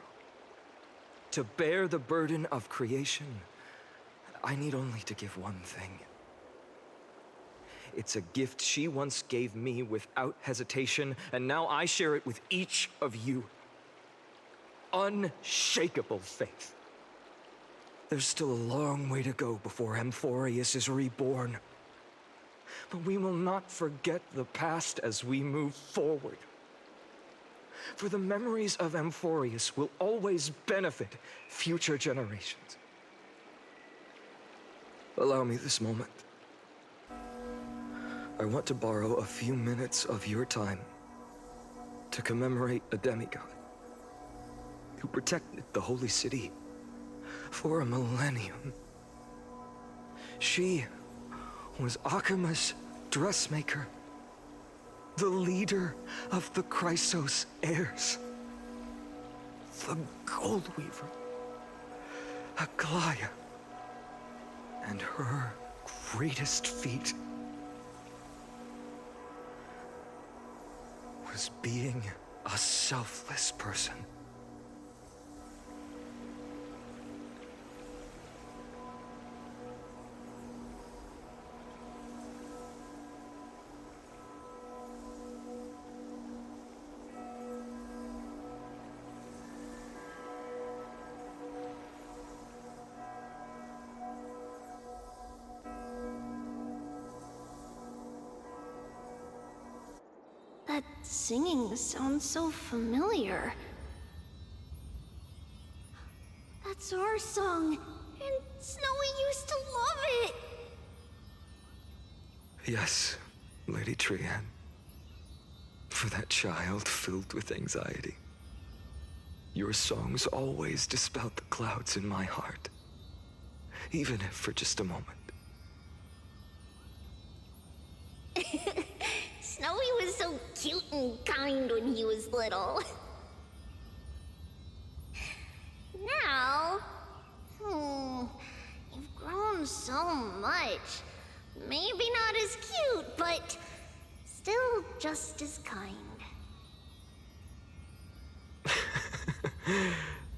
To bear the burden of creation, I need only to give one thing. It's a gift she once gave me without hesitation, and now I share it with each of you. Unshakable faith. There's still a long way to go before Amphorius is reborn. But we will not forget the past as we move forward. For the memories of Amphorius will always benefit future generations. Allow me this moment. I want to borrow a few minutes of your time to commemorate a demigod who protected the Holy City for a millennium. She was Akima's dressmaker, the leader of the Chrysos heirs, the Gold Weaver, Aglaya, and her greatest feat was being a selfless person. That singing sounds so familiar. That's our song, and Snowy used to love it! Yes, Lady Trian. For that child filled with anxiety. Your songs always dispelled the clouds in my heart. Even if for just a moment. Snowy was so cute and kind when he was little. Now, you've grown so much. Maybe not as cute, but still just as kind.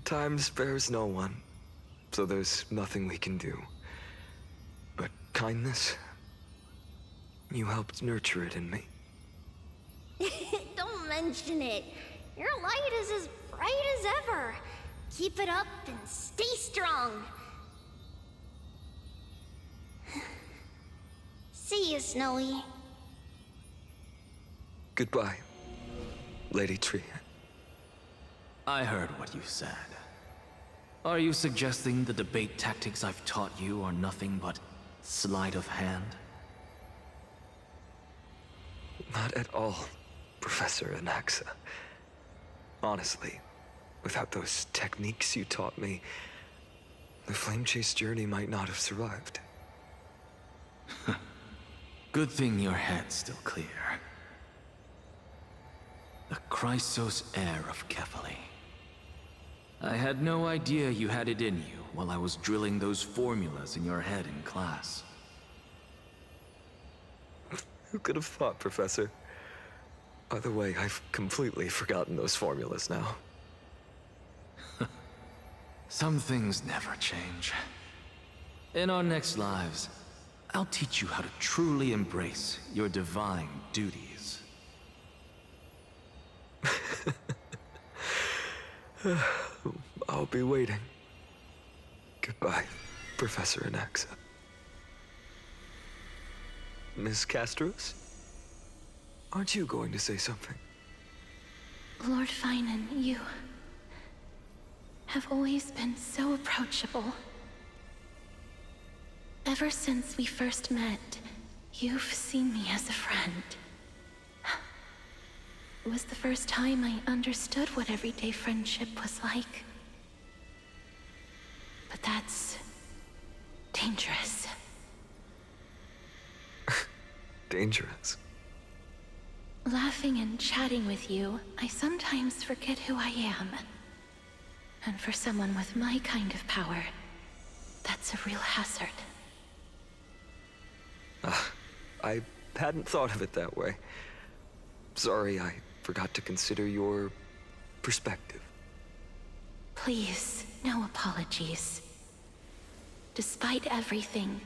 Time spares no one, so there's nothing we can do. But kindness, you helped nurture it in me. Don't mention it. Your light is as bright as ever. Keep it up and stay strong. See you, Snowy. Goodbye, Lady Trian. I heard what you said. Are you suggesting the debate tactics I've taught you are nothing but sleight of hand? Not at all, Professor Anaxa. Honestly, without those techniques you taught me, the Flame Chase journey might not have survived. Good thing your head's still clear. The Chrysos heir of Kefali. I had no idea you had it in you while I was drilling those formulas in your head in class. Who could have thought, Professor? By the way, I've completely forgotten those formulas now. Some things never change. In our next lives, I'll teach you how to truly embrace your divine duties. I'll be waiting. Goodbye, Professor Anaxa. Miss Castros? Aren't you going to say something? Lord Finan, you have always been so approachable. Ever since we first met, you've seen me as a friend. It was the first time I understood what everyday friendship was like. But that's dangerous. Dangerous? Laughing and chatting with you, I sometimes forget who I am. And for someone with my kind of power, that's a real hazard. I hadn't thought of it that way. Sorry, I forgot to consider your perspective. Please, no apologies. Despite everything,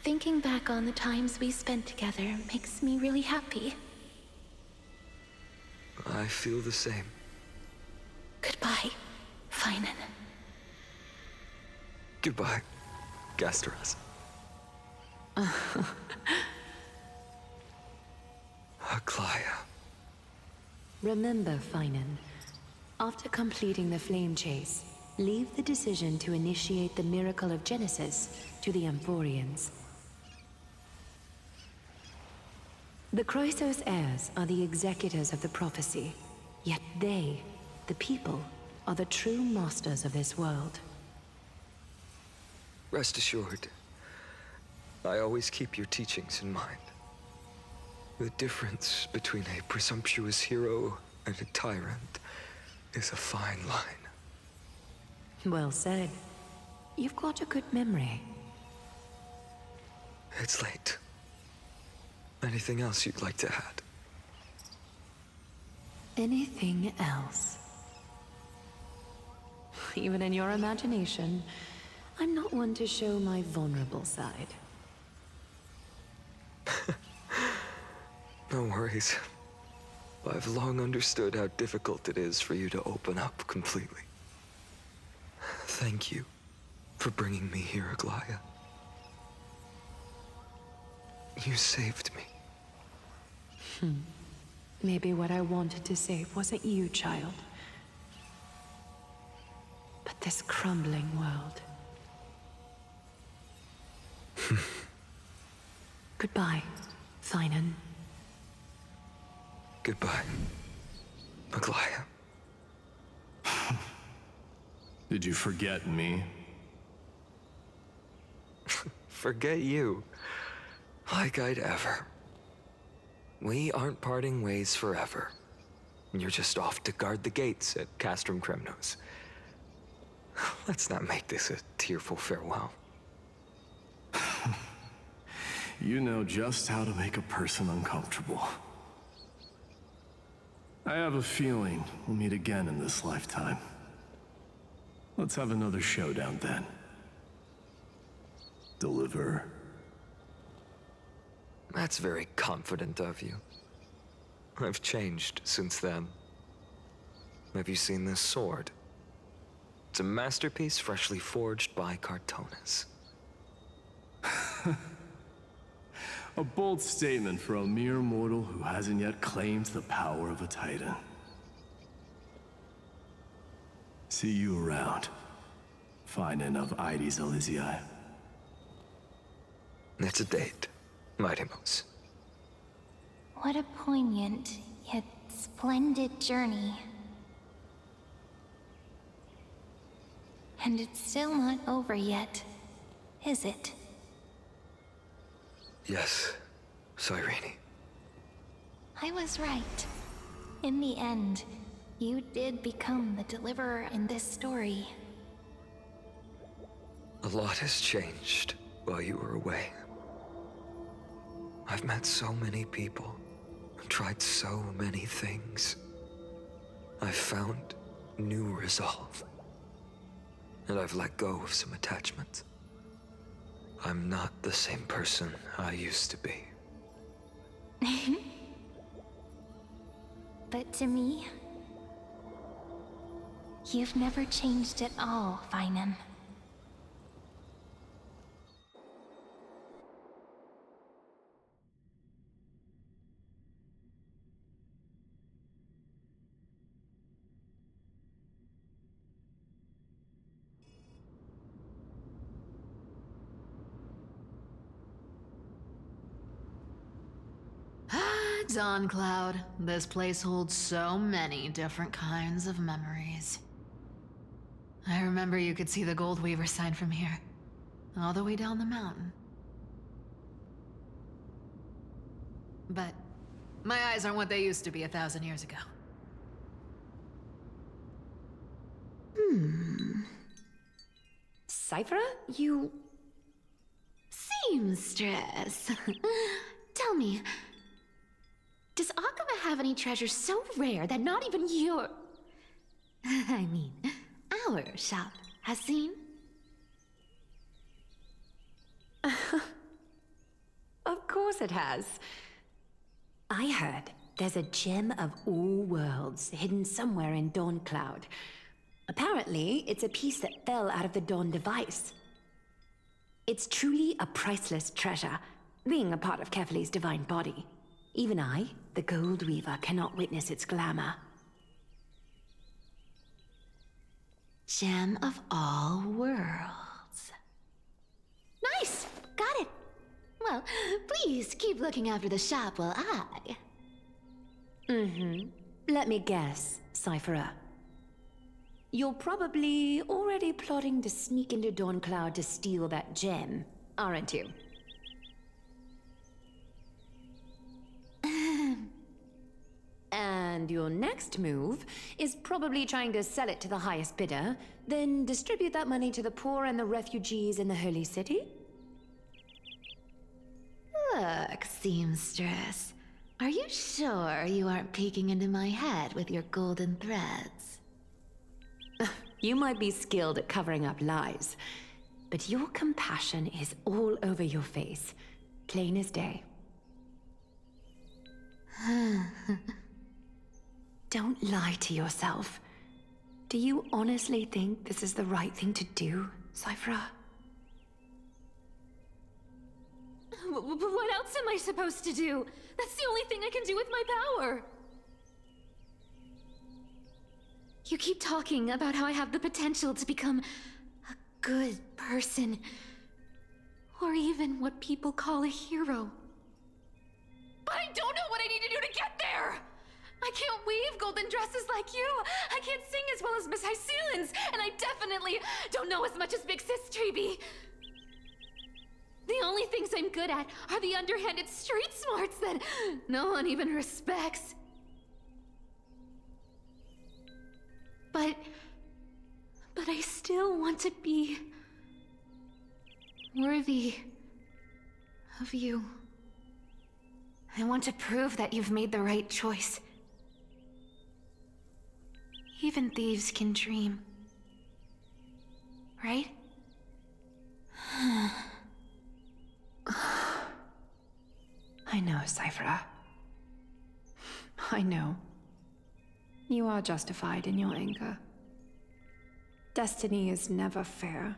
thinking back on the times we spent together makes me really happy. I feel the same. Goodbye, Finan. Goodbye, Gasteros. Aglaya. Remember, Finan, after completing the flame chase, leave the decision to initiate the miracle of Genesis to the Amphorians. The Chrysos heirs are the executors of the prophecy, yet they, the people, are the true masters of this world. Rest assured, I always keep your teachings in mind. The difference between a presumptuous hero and a tyrant is a fine line. Well said. You've got a good memory. It's late. Anything else you'd like to add? Anything else? Even in your imagination, I'm not one to show my vulnerable side. No worries. I've long understood how difficult it is for you to open up completely. Thank you for bringing me here, Aglaya. You saved me. Maybe what I wanted to save wasn't you, child. But this crumbling world. Goodbye, Finan. Goodbye, Aglaya. Did you forget me? Forget you? Like I'd ever. We aren't parting ways forever. You're just off to guard the gates at Castrum Kremnos. Let's not make this a tearful farewell. You know just how to make a person uncomfortable. I have a feeling we'll meet again in this lifetime. Let's have another showdown then. Deliver. That's very confident of you. I've changed since then. Have you seen this sword? It's a masterpiece freshly forged by Cartonis. A bold statement for a mere mortal who hasn't yet claimed the power of a titan. See you around. Finan of Ides Elysiae. It's a date, Mightimos. What a poignant, yet splendid journey. And it's still not over yet, is it? Yes, Cyrene. I was right. In the end, you did become the deliverer in this story. A lot has changed while you were away. I've met so many people, tried so many things. I've found new resolve. And I've let go of some attachments. I'm not the same person I used to be. But to me, you've never changed at all, Finan. Dawn Cloud. This place holds so many different kinds of memories. I remember you could see the Gold Weaver sign from here, all the way down the mountain. But my eyes aren't what they used to be 1,000 years ago. Cyphera, you... Seamstress. Tell me, does Akama have any treasures so rare that not even your... I mean, our shop has seen? Of course it has. I heard there's a gem of all worlds hidden somewhere in Dawn Cloud. Apparently, it's a piece that fell out of the Dawn device. It's truly a priceless treasure, being a part of Kefali's divine body. Even I, the Gold Weaver cannot witness its glamour. Gem of all worlds. Nice! Got it! Well, please keep looking after the shop while I... Let me guess, Cypherer. You're probably already plotting to sneak into Dawncloud to steal that gem, aren't you? And your next move is probably trying to sell it to the highest bidder, then distribute that money to the poor and the refugees in the Holy City? Look, seamstress. Are you sure you aren't peeking into my head with your golden threads? You might be skilled at covering up lies, but your compassion is all over your face, plain as day. Don't lie to yourself. Do you honestly think this is the right thing to do, Cypherer? What else am I supposed to do? That's the only thing I can do with my power. You keep talking about how I have the potential to become a good person, or even what people call a hero. But I don't know what I need to do to get there! I can't weave golden dresses like you! I can't sing as well as Miss Hyceelins! And I definitely don't know as much as Big Sis Treby! The only things I'm good at are the underhanded street smarts that no one even respects. But I still want to be worthy of you. I want to prove that you've made the right choice. Even thieves can dream. Right? I know, Cypherer. I know. You are justified in your anger. Destiny is never fair.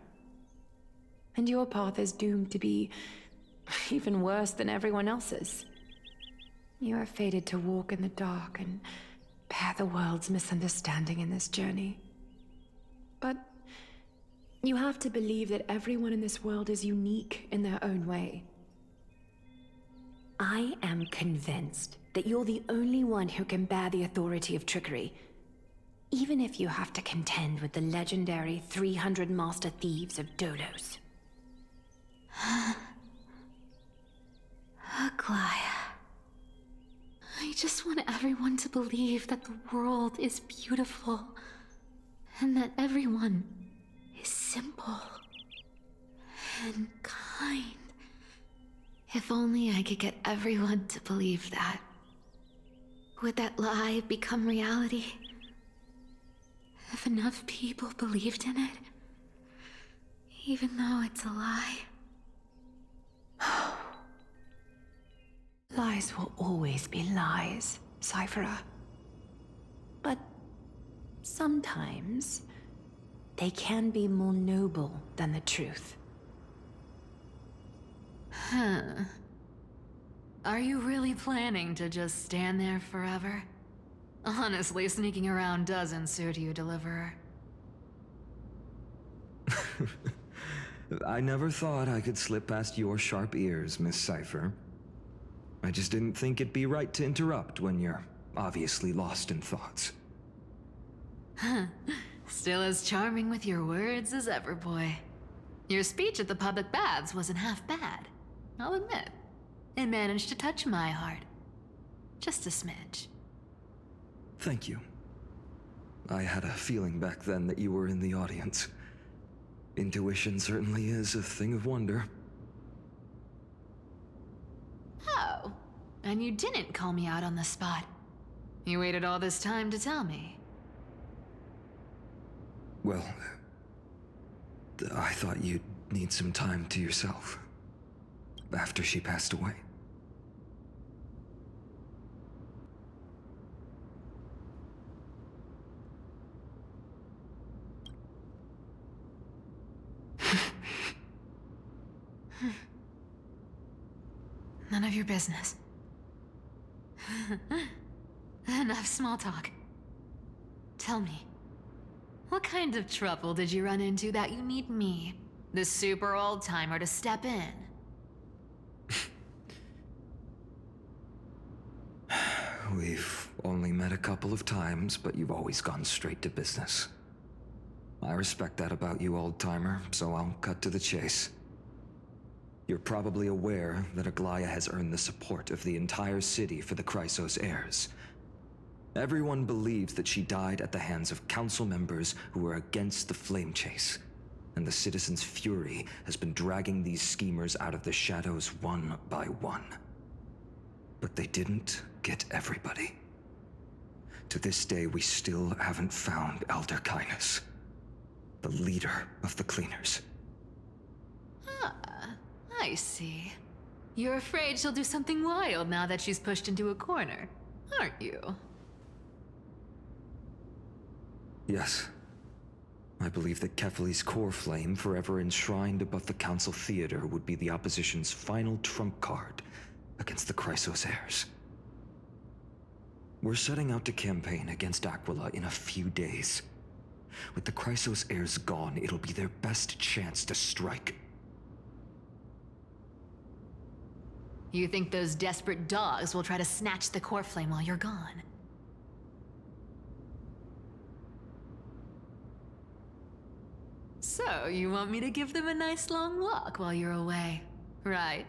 And your path is doomed to be even worse than everyone else's. You are fated to walk in the dark and bear the world's misunderstanding in this journey. But you have to believe that everyone in this world is unique in their own way. I am convinced that you're the only one who can bear the authority of trickery, even if you have to contend with the legendary 300 master thieves of Dolos. Aglaya. I just want everyone to believe that the world is beautiful, and that everyone is simple and kind. If only I could get everyone to believe that. Would that lie become reality? If enough people believed in it, even though it's a lie. Lies will always be lies, Cypherer. But sometimes they can be more noble than the truth. Are you really planning to just stand there forever? Honestly, sneaking around doesn't suit you, Deliverer. I never thought I could slip past your sharp ears, Miss Cypher. I just didn't think it'd be right to interrupt when you're obviously lost in thoughts. Still as charming with your words as ever, boy. Your speech at the public baths wasn't half bad, I'll admit. It managed to touch my heart. Just a smidge. Thank you. I had a feeling back then that you were in the audience. Intuition certainly is a thing of wonder. Oh, and you didn't call me out on the spot. You waited all this time to tell me. Well, I thought you'd need some time to yourself. After she passed away. None of your business. Enough small talk. Tell me, what kind of trouble did you run into that you need me, the super old-timer, to step in? We've only met a couple of times, but you've always gone straight to business. I respect that about you, old-timer, so I'll cut to the chase. You're probably aware that Aglaya has earned the support of the entire city for the Chrysos heirs. Everyone believes that she died at the hands of council members who were against the flame chase, and the citizens' fury has been dragging these schemers out of the shadows one by one. But they didn't get everybody. To this day, we still haven't found Elder Kindness, the leader of the cleaners. Ah, I see. You're afraid she'll do something wild now that she's pushed into a corner, aren't you? Yes. I believe that Kefali's core flame, forever enshrined above the Council Theater, would be the opposition's final trump card against the Chrysos heirs. We're setting out to campaign against Aquila in a few days. With the Chrysos heirs gone, it'll be their best chance to strike. You think those desperate dogs will try to snatch the core flame while you're gone? So, you want me to give them a nice long walk while you're away, right?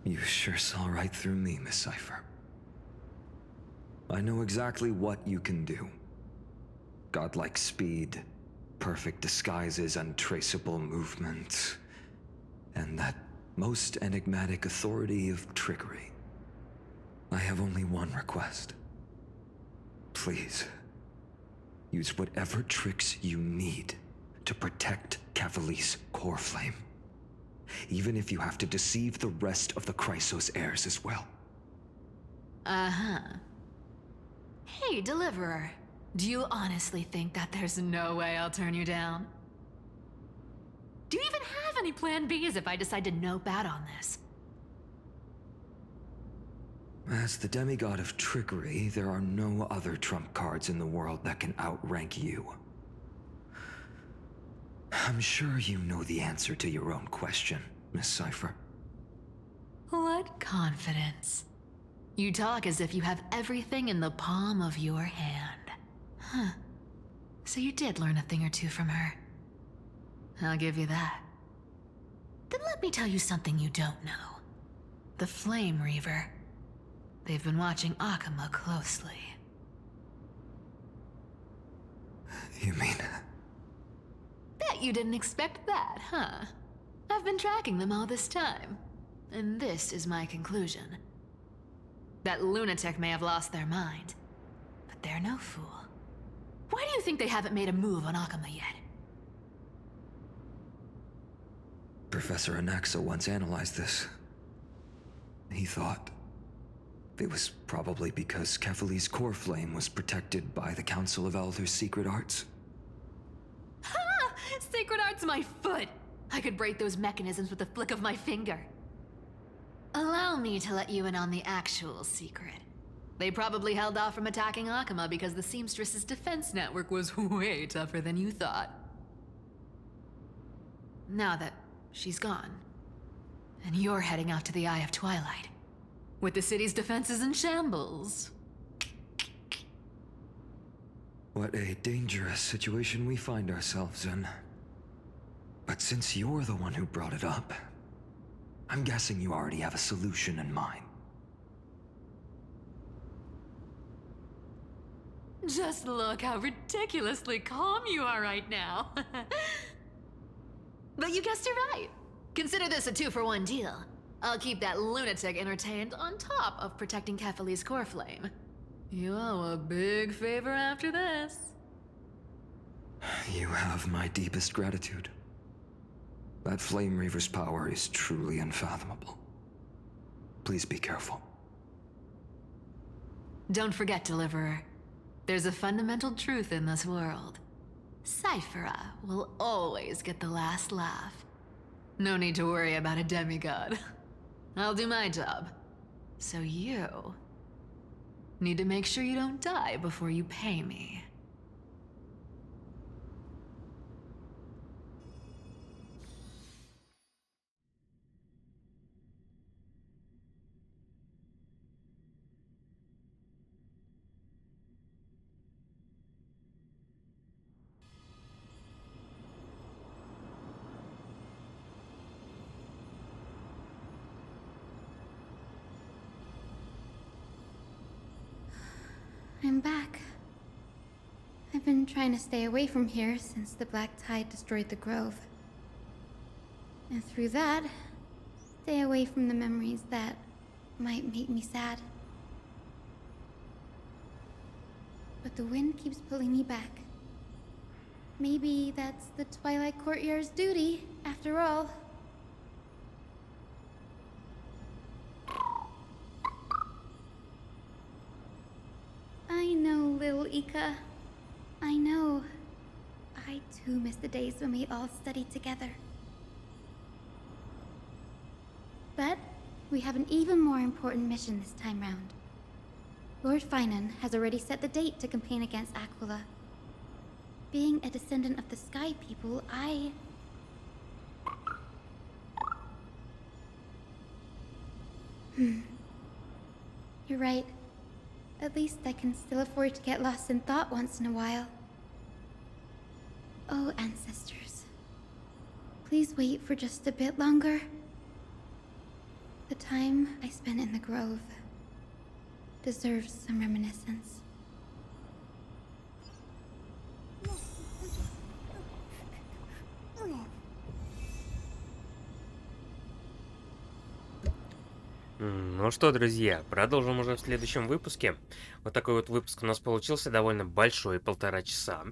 You sure saw right through me, Miss Cypher. I know exactly what you can do. Godlike speed, perfect disguises, untraceable movement, and that most enigmatic authority of trickery. I have only one request. Please, use whatever tricks you need to protect Kefali's core flame. Even if you have to deceive the rest of the Chrysos heirs as well. Uh-huh. Hey, Deliverer. Do you honestly think that there's no way I'll turn you down? Do you even have any plan Bs if I decide to nope out on this? As the demigod of trickery, there are no other trump cards in the world that can outrank you. I'm sure you know the answer to your own question, Miss Cypher. What confidence. You talk as if you have everything in the palm of your hand. Huh. So you did learn a thing or two from her. I'll give you that. Then let me tell you something you don't know. The Flame Reaver. They've been watching Akama closely. You mean... Bet you didn't expect that, huh? I've been tracking them all this time. And this is my conclusion. That lunatic may have lost their mind, but they're no fool. Why do you think they haven't made a move on Akama yet? Professor Anaxa once analyzed this. He thought it was probably because Kefali's core flame was protected by the Council of Elders' secret arts. Ha! Sacred art's my foot! I could break those mechanisms with the flick of my finger. Allow me to let you in on the actual secret. They probably held off from attacking Akama because the Seamstress's defense network was way tougher than you thought. Now that she's gone, and you're heading out to the Eye of Twilight, with the city's defenses in shambles. What a dangerous situation we find ourselves in. But since you're the one who brought it up, I'm guessing you already have a solution in mind. Just look how ridiculously calm you are right now. But you guessed it right. Consider this a 2-for-1 deal. I'll keep that lunatic entertained on top of protecting Kefali's core flame. You owe a big favor after this. You have my deepest gratitude. That Flame Reaver's power is truly unfathomable. Please be careful. Don't forget, Deliverer. There's a fundamental truth in this world. Cyphera will always get the last laugh. No need to worry about a demigod. I'll do my job. So you need to make sure you don't die before you pay me. I'm back. I've been trying to stay away from here since the Black Tide destroyed the grove. And through that, stay away from the memories that might make me sad. But the wind keeps pulling me back. Maybe that's the Twilight Courtyard's duty, after all. I know, little Ika. I know. I too miss the days when we all studied together. But we have an even more important mission this time round. Lord Finan has already set the date to campaign against Aquila. Being a descendant of the Sky People, You're right. At least I can still afford to get lost in thought once in a while. Oh, ancestors. Please wait for just a bit longer. The time I spent in the grove deserves some reminiscence. Ну что, друзья, продолжим уже в следующем выпуске. Вот такой вот выпуск у нас получился, довольно большой, 1,5 часа.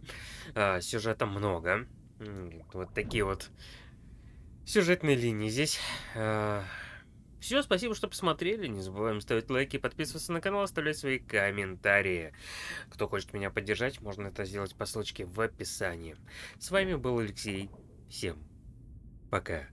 Сюжета много. Вот такие вот сюжетные линии здесь. Все, спасибо, что посмотрели. Не забываем ставить лайки, подписываться на канал, оставлять свои комментарии. Кто хочет меня поддержать, можно это сделать по ссылочке в описании. С вами был Алексей. Всем пока.